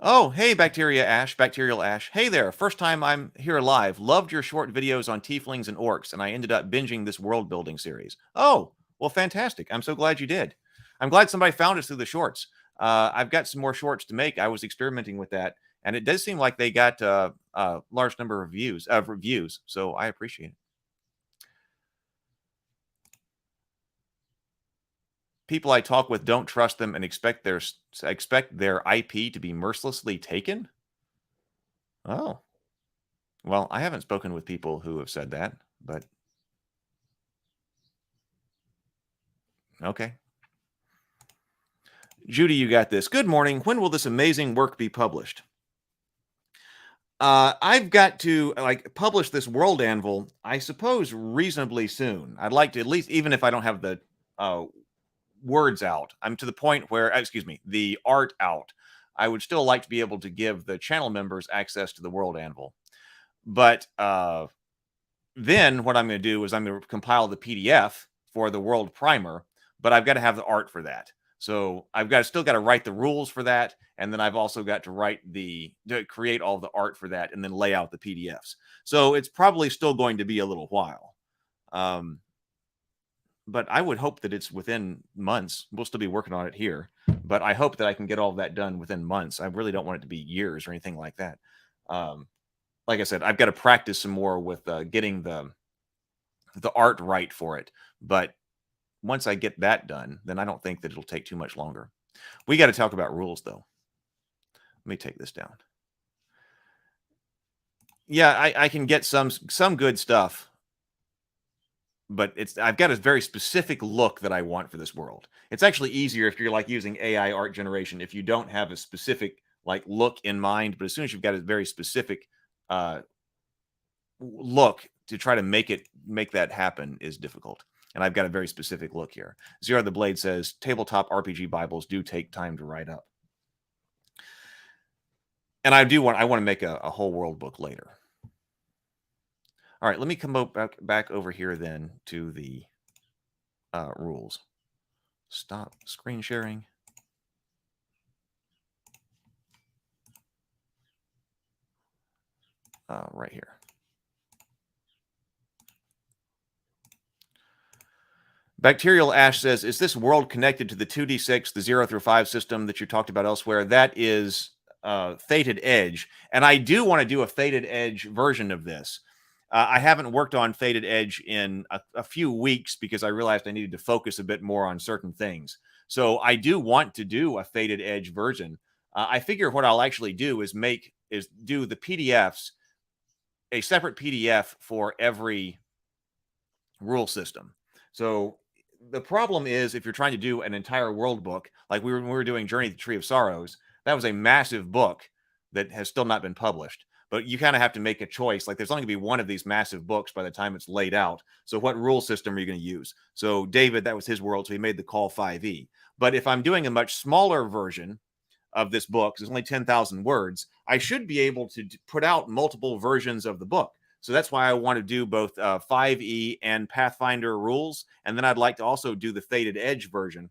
Oh, hey, Bacterial Ash. Hey there. First time I'm here live. Loved your short videos on tieflings and orcs, and I ended up binging this world building series. Oh, well, fantastic. I'm so glad you did. I'm glad somebody found us through the shorts. I've got some more shorts to make. I was experimenting with that, and it does seem like they got a large number of reviews, so I appreciate it. People I talk with don't trust them and expect their IP to be mercilessly taken. Oh, well, I haven't spoken with people who have said that, but okay. Judy, you got this. Good morning. When will this amazing work be published? I've got to publish this World Anvil, I suppose, reasonably soon. I'd like to, at least, even if I don't have the words out. I'm to the point where, the art out. I would still like to be able to give the channel members access to the World Anvil. But then what I'm going to do is I'm going to compile the PDF for the World Primer, but I've got to have the art for that. So I've still got to write the rules for that, and then I've also got to create all the art for that, and then lay out the PDFs. So it's probably still going to be a little while. But I would hope that it's within months. We'll still be working on it here, but I hope that I can get all of that done within months. I really don't want it to be years or anything like that. Like I said, I've got to practice some more with getting the art right for it. But once I get that done, then I don't think that it'll take too much longer. We got to talk about rules, though. Let me take this down. Yeah, I can get some good stuff, but I've got a very specific look that I want for this world. It's actually easier if you're like using AI art generation if you don't have a specific look in mind. But as soon as you've got a very specific look, to try to make that happen is difficult. And I've got a very specific look here. Zero the Blade says tabletop RPG Bibles do take time to write up. And I want to make a whole world book later. All right, let me come back over here then to the rules. Stop screen sharing. right here. Bacterial Ash says, is this world connected to the 2d6, the 0 through 5 system that you talked about elsewhere? That is Fated Edge. And I do want to do a Fated Edge version of this. I haven't worked on Fated Edge in a few weeks because I realized I needed to focus a bit more on certain things. So I do want to do a Fated Edge version. I figure what I'll actually do is do the PDFs, a separate PDF for every rule system. So the problem is if you're trying to do an entire world book, like when we were doing Journey to the Tree of Sorrows, that was a massive book that has still not been published. But you kind of have to make a choice. Like there's only going to be one of these massive books by the time it's laid out. So what rule system are you going to use? So David, that was his world. So he made the call 5e. But if I'm doing a much smaller version of this book, it's only 10,000 words, I should be able to put out multiple versions of the book. So that's why I want to do both 5e and Pathfinder rules. And then I'd like to also do the Fated Edge version.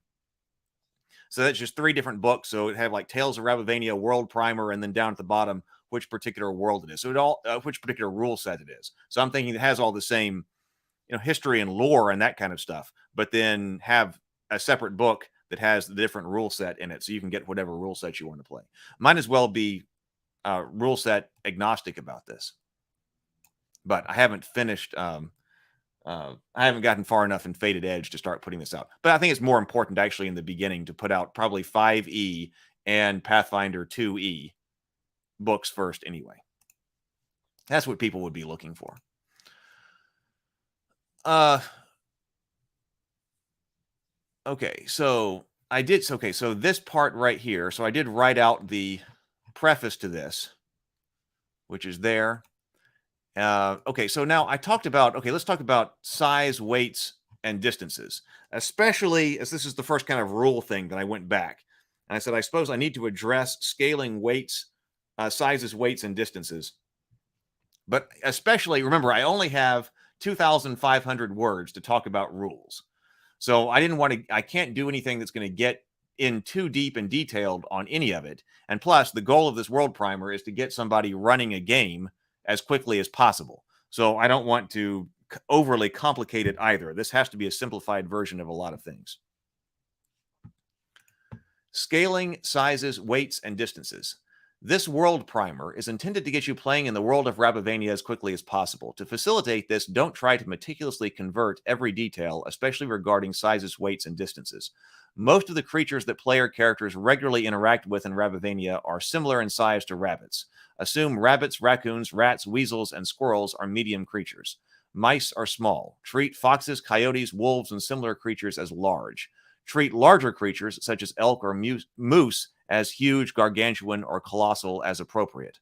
So that's just 3 different books. So it have like Tales of Rabivania, World Primer, and then down at the bottom, which particular world it is. So it all, which particular rule set it is. So I'm thinking it has all the same, history and lore and that kind of stuff, but then have a separate book that has the different rule set in it. So you can get whatever rule set you want to play. Might as well be rule set agnostic about this. But I haven't finished. I haven't gotten far enough in Fated Edge to start putting this out. But I think it's more important actually in the beginning to put out probably 5e and Pathfinder 2e books first anyway. That's what people would be looking for. Okay, so I did. Okay, so this part right here. So I did write out the preface to this, which is there. Okay, so now I talked about, let's talk about size, weights, and distances, especially as this is the first kind of rule thing that I went back. And I said, I suppose I need to address scaling weights, sizes, weights, and distances. But especially, remember, I only have 2,500 words to talk about rules. So I can't do anything that's going to get in too deep and detailed on any of it. And plus, the goal of this world primer is to get somebody running a game as quickly as possible. So I don't want to overly complicate it either. This has to be a simplified version of a lot of things. Scaling sizes, weights, and distances. This world primer is intended to get you playing in the world of Rabivania as quickly as possible. To facilitate this, don't try to meticulously convert every detail, especially regarding sizes, weights, and distances. Most of the creatures that player characters regularly interact with in Rabivania are similar in size to rabbits. Assume rabbits, raccoons, rats, weasels, and squirrels are medium creatures. Mice are small. Treat foxes, coyotes, wolves, and similar creatures as large. Treat larger creatures, such as elk or moose, as huge, gargantuan, or colossal as appropriate.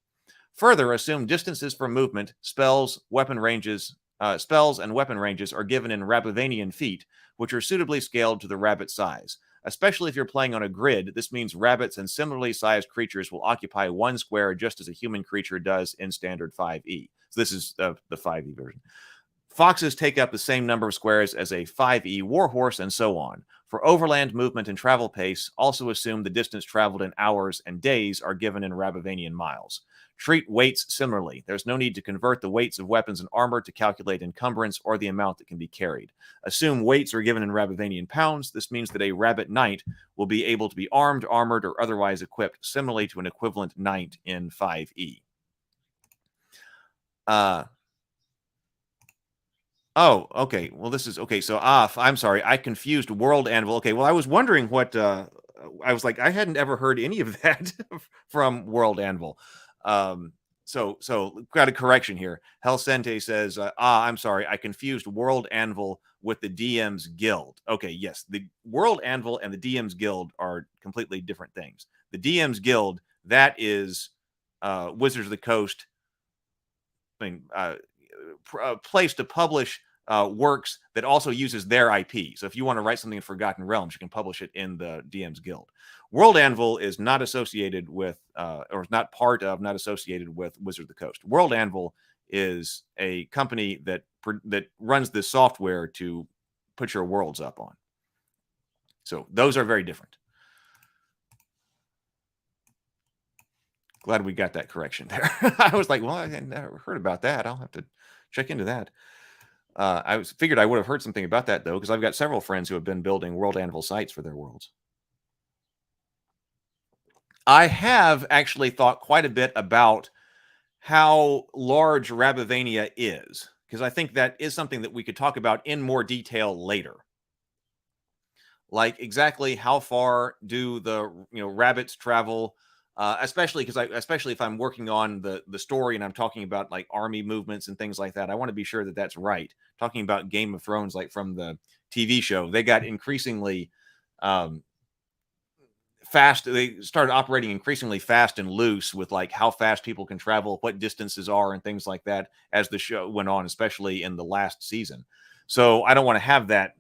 Further, assume distances for movement, spells, and weapon ranges are given in Rabivanian feet, which are suitably scaled to the rabbit size. Especially if you're playing on a grid, this means rabbits and similarly sized creatures will occupy 1 square just as a human creature does in standard 5e. So this is the 5e version. Foxes take up the same number of squares as a 5e warhorse, and so on. For overland movement and travel pace, also assume the distance traveled in hours and days are given in Rabivanian miles. Treat weights similarly. There's no need to convert the weights of weapons and armor to calculate encumbrance or the amount that can be carried. Assume weights are given in Rabivanian pounds. This means that a rabbit knight will be able to be armed, armored, or otherwise equipped similarly to an equivalent knight in 5e. Oh, okay. Well, this is okay. So, I'm sorry. I confused World Anvil. Okay. Well, I was wondering what I was like. I hadn't ever heard any of that from World Anvil. So got a correction here. Helsente says, I'm sorry. I confused World Anvil with the DM's Guild. Okay. Yes. The World Anvil and the DM's Guild are completely different things. The DM's Guild, that is Wizards of the Coast. Place to publish works that also uses their IP. So if you want to write something in Forgotten Realms, you can publish it in the DM's Guild. World Anvil is not associated with, or is not part of, not associated with Wizard of the Coast. World Anvil is a company that runs this software to put your worlds up on. So those are very different. Glad we got that correction there. I was like, well, I had never heard about that. I'll have to check into that. Figured I would have heard something about that, though, because I've got several friends who have been building World Anvil sites for their worlds. I have actually thought quite a bit about how large Rabivania is, because I think that is something that we could talk about in more detail later. Like exactly how far do the rabbits travel, especially if I'm working on the story and I'm talking about like army movements and things like that. I want to be sure that that's right. Talking about Game of Thrones, like from the TV show, they got increasingly fast. They started operating increasingly fast and loose with like how fast people can travel, what distances are, and things like that as the show went on, especially in the last season. So I don't want to have that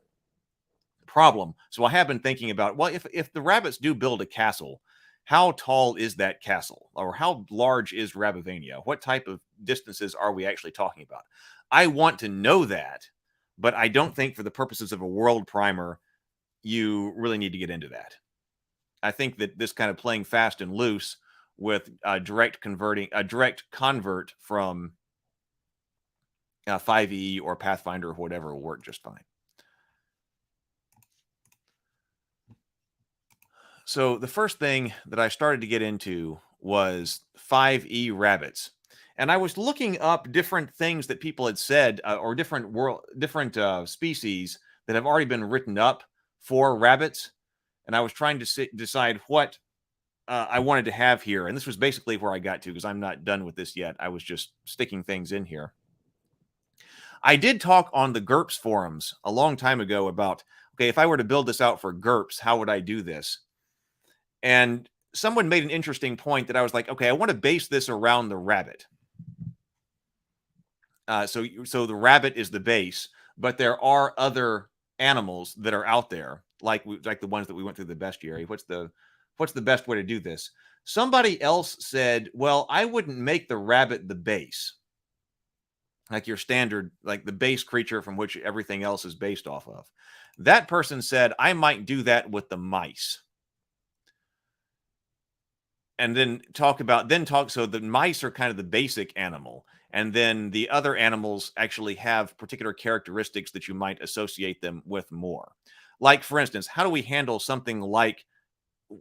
problem. So I have been thinking about, well, if the rabbits do build a castle, how tall is that castle, or how large is Rabivania? What type of distances are we actually talking about? I want to know that, but I don't think for the purposes of a world primer, you really need to get into that. I think that this kind of playing fast and loose with a direct convert from 5e or Pathfinder or whatever will work just fine. So the first thing that I started to get into was 5e rabbits. And I was looking up different things that people had said, or different species that have already been written up for rabbits. And I was trying to decide what I wanted to have here. And this was basically where I got to, because I'm not done with this yet. I was just sticking things in here. I did talk on the GURPS forums a long time ago about, okay, if I were to build this out for GURPS, how would I do this? And someone made an interesting point that I was like, okay, I want to base this around the rabbit. So the rabbit is the base, but there are other animals that are out there, like the ones that we went through the bestiary. What's the best way to do this? Somebody else said, well, I wouldn't make the rabbit the base, like your standard, like the base creature from which everything else is based off of. That person said, I might do that with the mice. And then so the mice are kind of the basic animal. And then the other animals actually have particular characteristics that you might associate them with more. Like, for instance, how do we handle something like,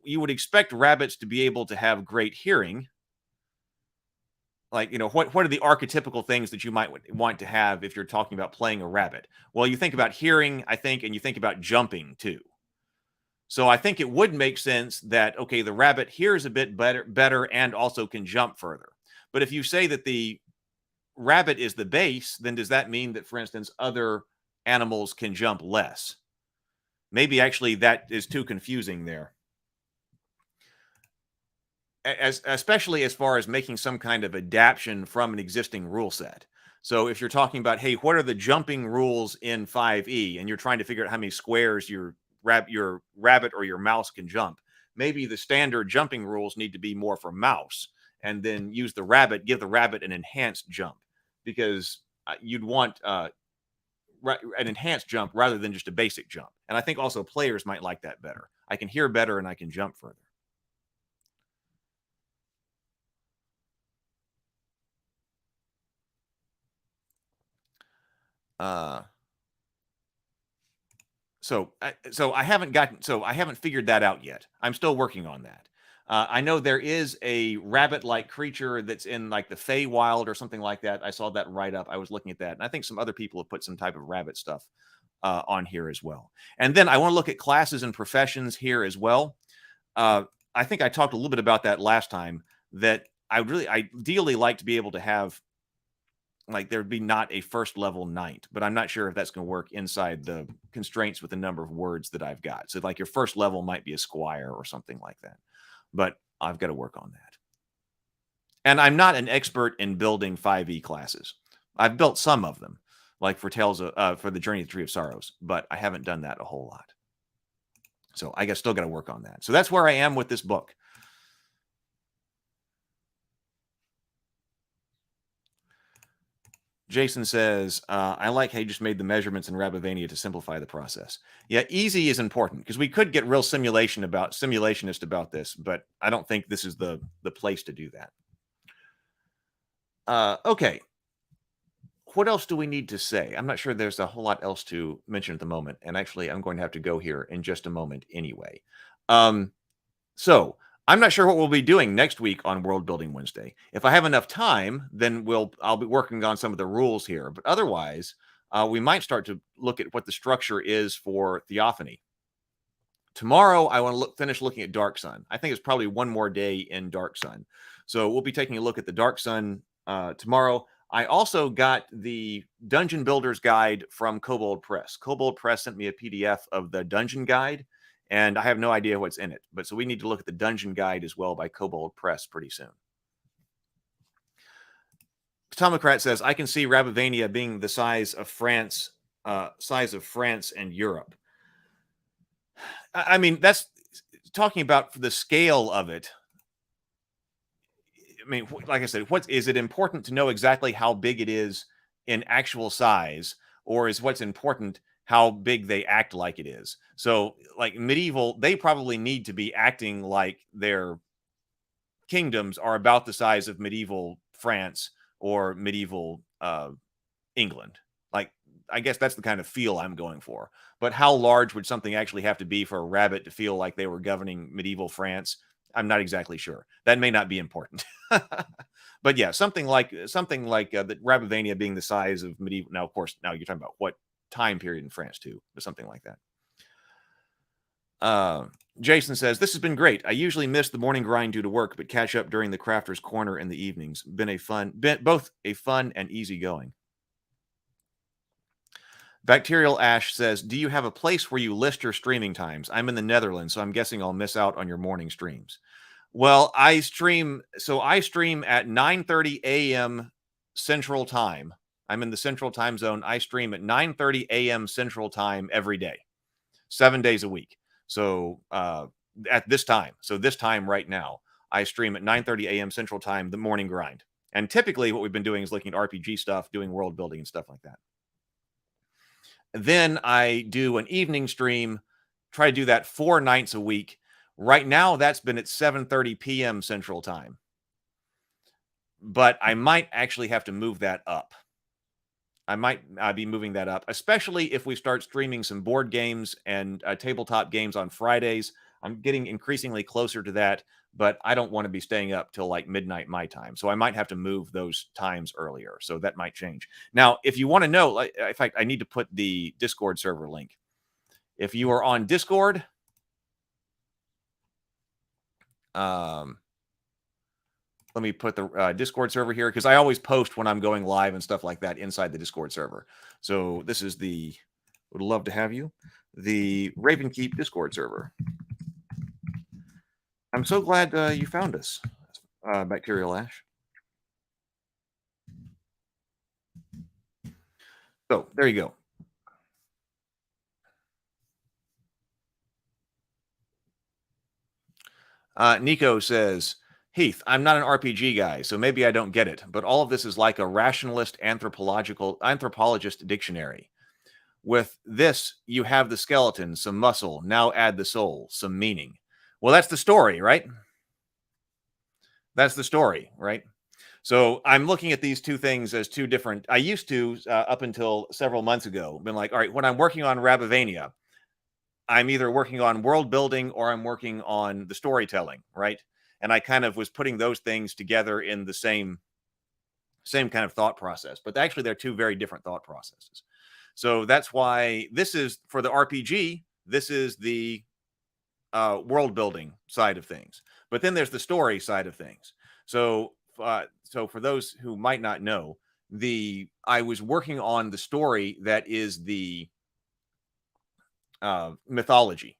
you would expect rabbits to be able to have great hearing. Like, what are the archetypical things that you might want to have if you're talking about playing a rabbit? Well, you think about hearing, I think, and you think about jumping too. So I think it would make sense that, okay, the rabbit hears a bit better and also can jump further. But if you say that the rabbit is the base, then does that mean that, for instance, other animals can jump less? Maybe actually that is too confusing there. Especially as far as making some kind of adaptation from an existing rule set. So if you're talking about, hey, what are the jumping rules in 5e, and you're trying to figure out how many squares your rabbit or your mouse can jump, maybe the standard jumping rules need to be more for mouse, and then give the rabbit an enhanced jump, because you'd want an enhanced jump rather than just a basic jump. And I think also players might like that better. I can hear better and I can jump further. So I haven't figured that out yet. I'm still working on that. I know there is a rabbit-like creature that's in like the Feywild or something like that. I saw that right up. I was looking at that, and I think some other people have put some type of rabbit stuff on here as well. And then I want to look at classes and professions here as well. I think I talked a little bit about that last time, that I ideally like to be able to have, like, there'd be not a first level knight, but I'm not sure if that's going to work inside the constraints with the number of words that I've got. So like your first level might be a squire or something like that, but I've got to work on that. And I'm not an expert in building 5e classes. I've built some of them, like for for the Journey of the Tree of Sorrows, but I haven't done that a whole lot. So I still got to work on that. So that's where I am with this book. Jason says, I like how you just made the measurements in Rabivania to simplify the process. Yeah, easy is important because we could get real simulationist about this, but I don't think this is the place to do that. Okay. What else do we need to say? I'm not sure there's a whole lot else to mention at the moment. And actually, I'm going to have to go here in just a moment anyway. So I'm not sure what we'll be doing next week on World Building Wednesday. If I have enough time, then I'll be working on some of the rules here. But otherwise, we might start to look at what the structure is for Theophany. Tomorrow, I want to finish looking at Dark Sun. I think it's probably one more day in Dark Sun. So we'll be taking a look at the Dark Sun tomorrow. I also got the Dungeon Builder's Guide from Kobold Press. Kobold Press sent me a PDF of the Dungeon Guide, and I have no idea what's in it. But so we need to look at the Dungeon Guide as well by Kobold Press pretty soon. Tomocrat says, I can see Rabivania being the size of France and Europe. I mean, that's talking about the scale of it. I mean, like I said, is it important to know exactly how big it is in actual size, or is what's important how big they act like it is? So, like medieval, they probably need to be acting like their kingdoms are about the size of medieval France or medieval England. Like, I guess that's the kind of feel I'm going for. But how large would something actually have to be for a rabbit to feel like they were governing medieval France? I'm not exactly sure. That may not be important. But yeah, something like the Rabivania being the size of medieval. Now, of course, now you're talking about what time period in France too, but something like that. Jason says, this has been great. I usually miss the morning grind due to work, but catch up during the Crafter's Corner in the evenings. Been both a fun and easy going. Bacterial Ash says, do you have a place where you list your streaming times? I'm in the Netherlands, so I'm guessing I'll miss out on your morning streams. Well, I stream at 9:30 a.m. Central Time. I'm in the Central Time Zone. I stream at 9:30 a.m. Central Time every day, 7 days a week. So at this time, this time right now, I stream at 9:30 a.m. Central Time, the morning grind. And typically what we've been doing is looking at RPG stuff, doing world building and stuff like that. Then I do an evening stream, try to do that 4 nights a week. Right now, that's been at 7:30 p.m. Central Time. But I might actually have to move that up. I might be moving that up, especially if we start streaming some board games and tabletop games on Fridays. I'm getting increasingly closer to that, but I don't want to be staying up till like midnight my time. So I might have to move those times earlier. So that might change. Now, if you want to know, in fact, I need to put the Discord server link. If you are on Discord, let me put the Discord server here because I always post when I'm going live and stuff like that inside the Discord server. So this is would love to have you, the Ravenkeep Discord server. I'm so glad you found us, Bacterial Ash. So there you go. Nico says, Heath, I'm not an RPG guy, so maybe I don't get it, but all of this is like a rationalist anthropologist dictionary. With this, you have the skeleton, some muscle, now add the soul, some meaning. Well, that's the story, right? That's the story, right? So I'm looking at these two things as two different. I used to, up until several months ago, been like, all right, when I'm working on Rabivania, I'm either working on world building or I'm working on the storytelling, right? And I kind of was putting those things together in the same kind of thought process. But actually, they're two very different thought processes. So that's why this is for the RPG. This is the world building side of things. But then there's the story side of things. So for those who might not know, I was working on the story that is the mythology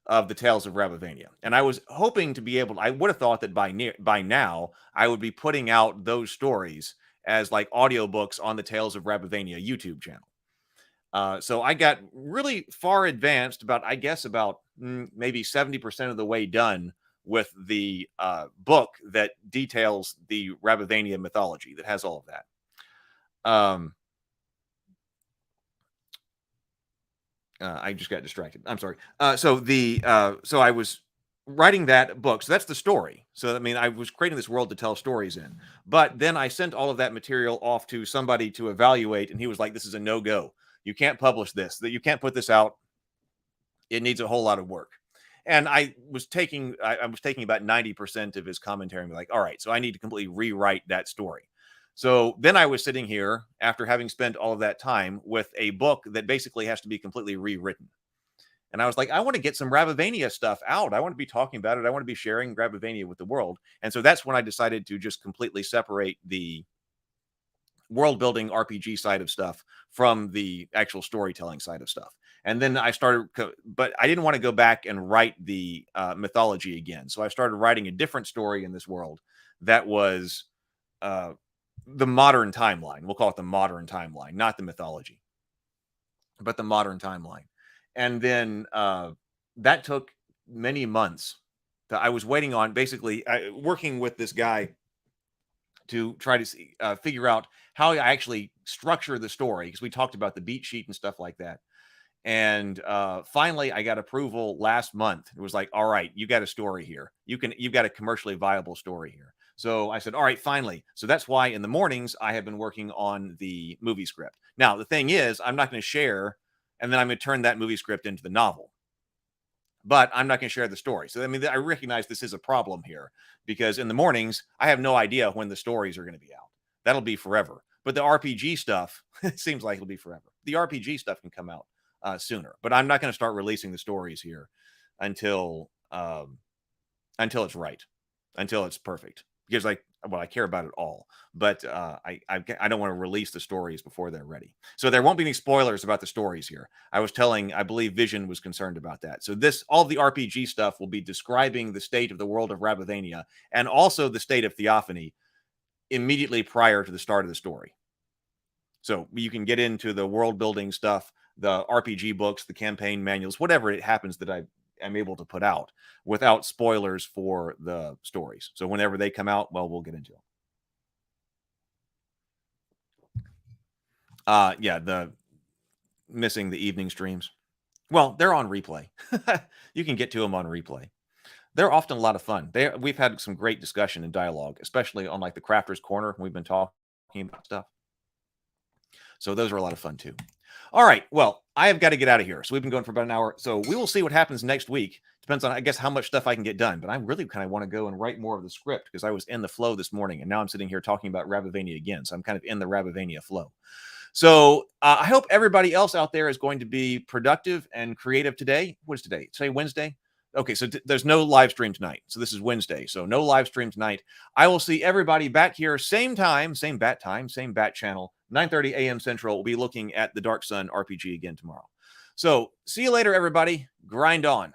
of the Tales of Rabivania. And I was hoping to be I would have thought that by now I would be putting out those stories as like audiobooks on the Tales of Rabivania YouTube channel. So I got really far advanced, about maybe 70% of the way done with the book that details the Rabivania mythology, that has all of that. I just got distracted. I'm sorry. So I was writing that book. So that's the story. So I mean, I was creating this world to tell stories in. But then I sent all of that material off to somebody to evaluate, and he was like, "This is a no-go. You can't publish this. That you can't put this out. It needs a whole lot of work." And I was taking about 90% of his commentary and be like, "All right, so I need to completely rewrite that story." So then I was sitting here after having spent all of that time with a book that basically has to be completely rewritten. And I was like, I want to get some Rabivania stuff out. I want to be talking about it. I want to be sharing Rabivania with the world. And so that's when I decided to just completely separate the world building RPG side of stuff from the actual storytelling side of stuff. And then I started, but I didn't want to go back and write the mythology again. So I started writing a different story in this world that was the modern timeline. We'll call it the modern timeline, not the mythology, but the modern timeline. And then that took many months. That I was waiting on, basically working with this guy to try to figure out how I actually structure the story, because we talked about the beat sheet and stuff like that. And finally, I got approval last month. It was like, all right, you got a story here. You've got a commercially viable story here. So I said, all right, finally. So that's why in the mornings I have been working on the movie script. Now, the thing is, I'm not going to share, and then I'm going to turn that movie script into the novel. But I'm not going to share the story. So, I mean, I recognize this is a problem here, because in the mornings, I have no idea when the stories are going to be out. That'll be forever. But the RPG stuff, it seems like it'll be forever. The RPG stuff can come out sooner. But I'm not going to start releasing the stories here until it's right, until it's perfect. Because I care about it all, but I don't want to release the stories before they're ready. So there won't be any spoilers about the stories here. I believe Vision was concerned about that. So all of the RPG stuff will be describing the state of the world of Rabivania and also the state of Theophany immediately prior to the start of the story. So you can get into the world building stuff, the RPG books, the campaign manuals, whatever it happens that I'm able to put out without spoilers for the stories. So whenever they come out, well, we'll get into them. The missing the evening streams. Well, they're on replay. You can get to them on replay. They're often a lot of fun. We've had some great discussion and dialogue, especially on like the Crafter's Corner. We've been talking about stuff. So those are a lot of fun too. All right. Well, I have got to get out of here. So we've been going for about an hour. So we will see what happens next week. Depends on, I guess, how much stuff I can get done. But I really kind of want to go and write more of the script, because I was in the flow this morning, and now I'm sitting here talking about Rabivania again. So I'm kind of in the Rabivania flow. So I hope everybody else out there is going to be productive and creative today. What is today? Today, Wednesday? Okay, so there's no live stream tonight. So this is Wednesday. So no live stream tonight. I will see everybody back here, same time, same bat channel, 9:30 a.m. Central. We'll be looking at the Dark Sun RPG again tomorrow. So see you later, everybody. Grind on.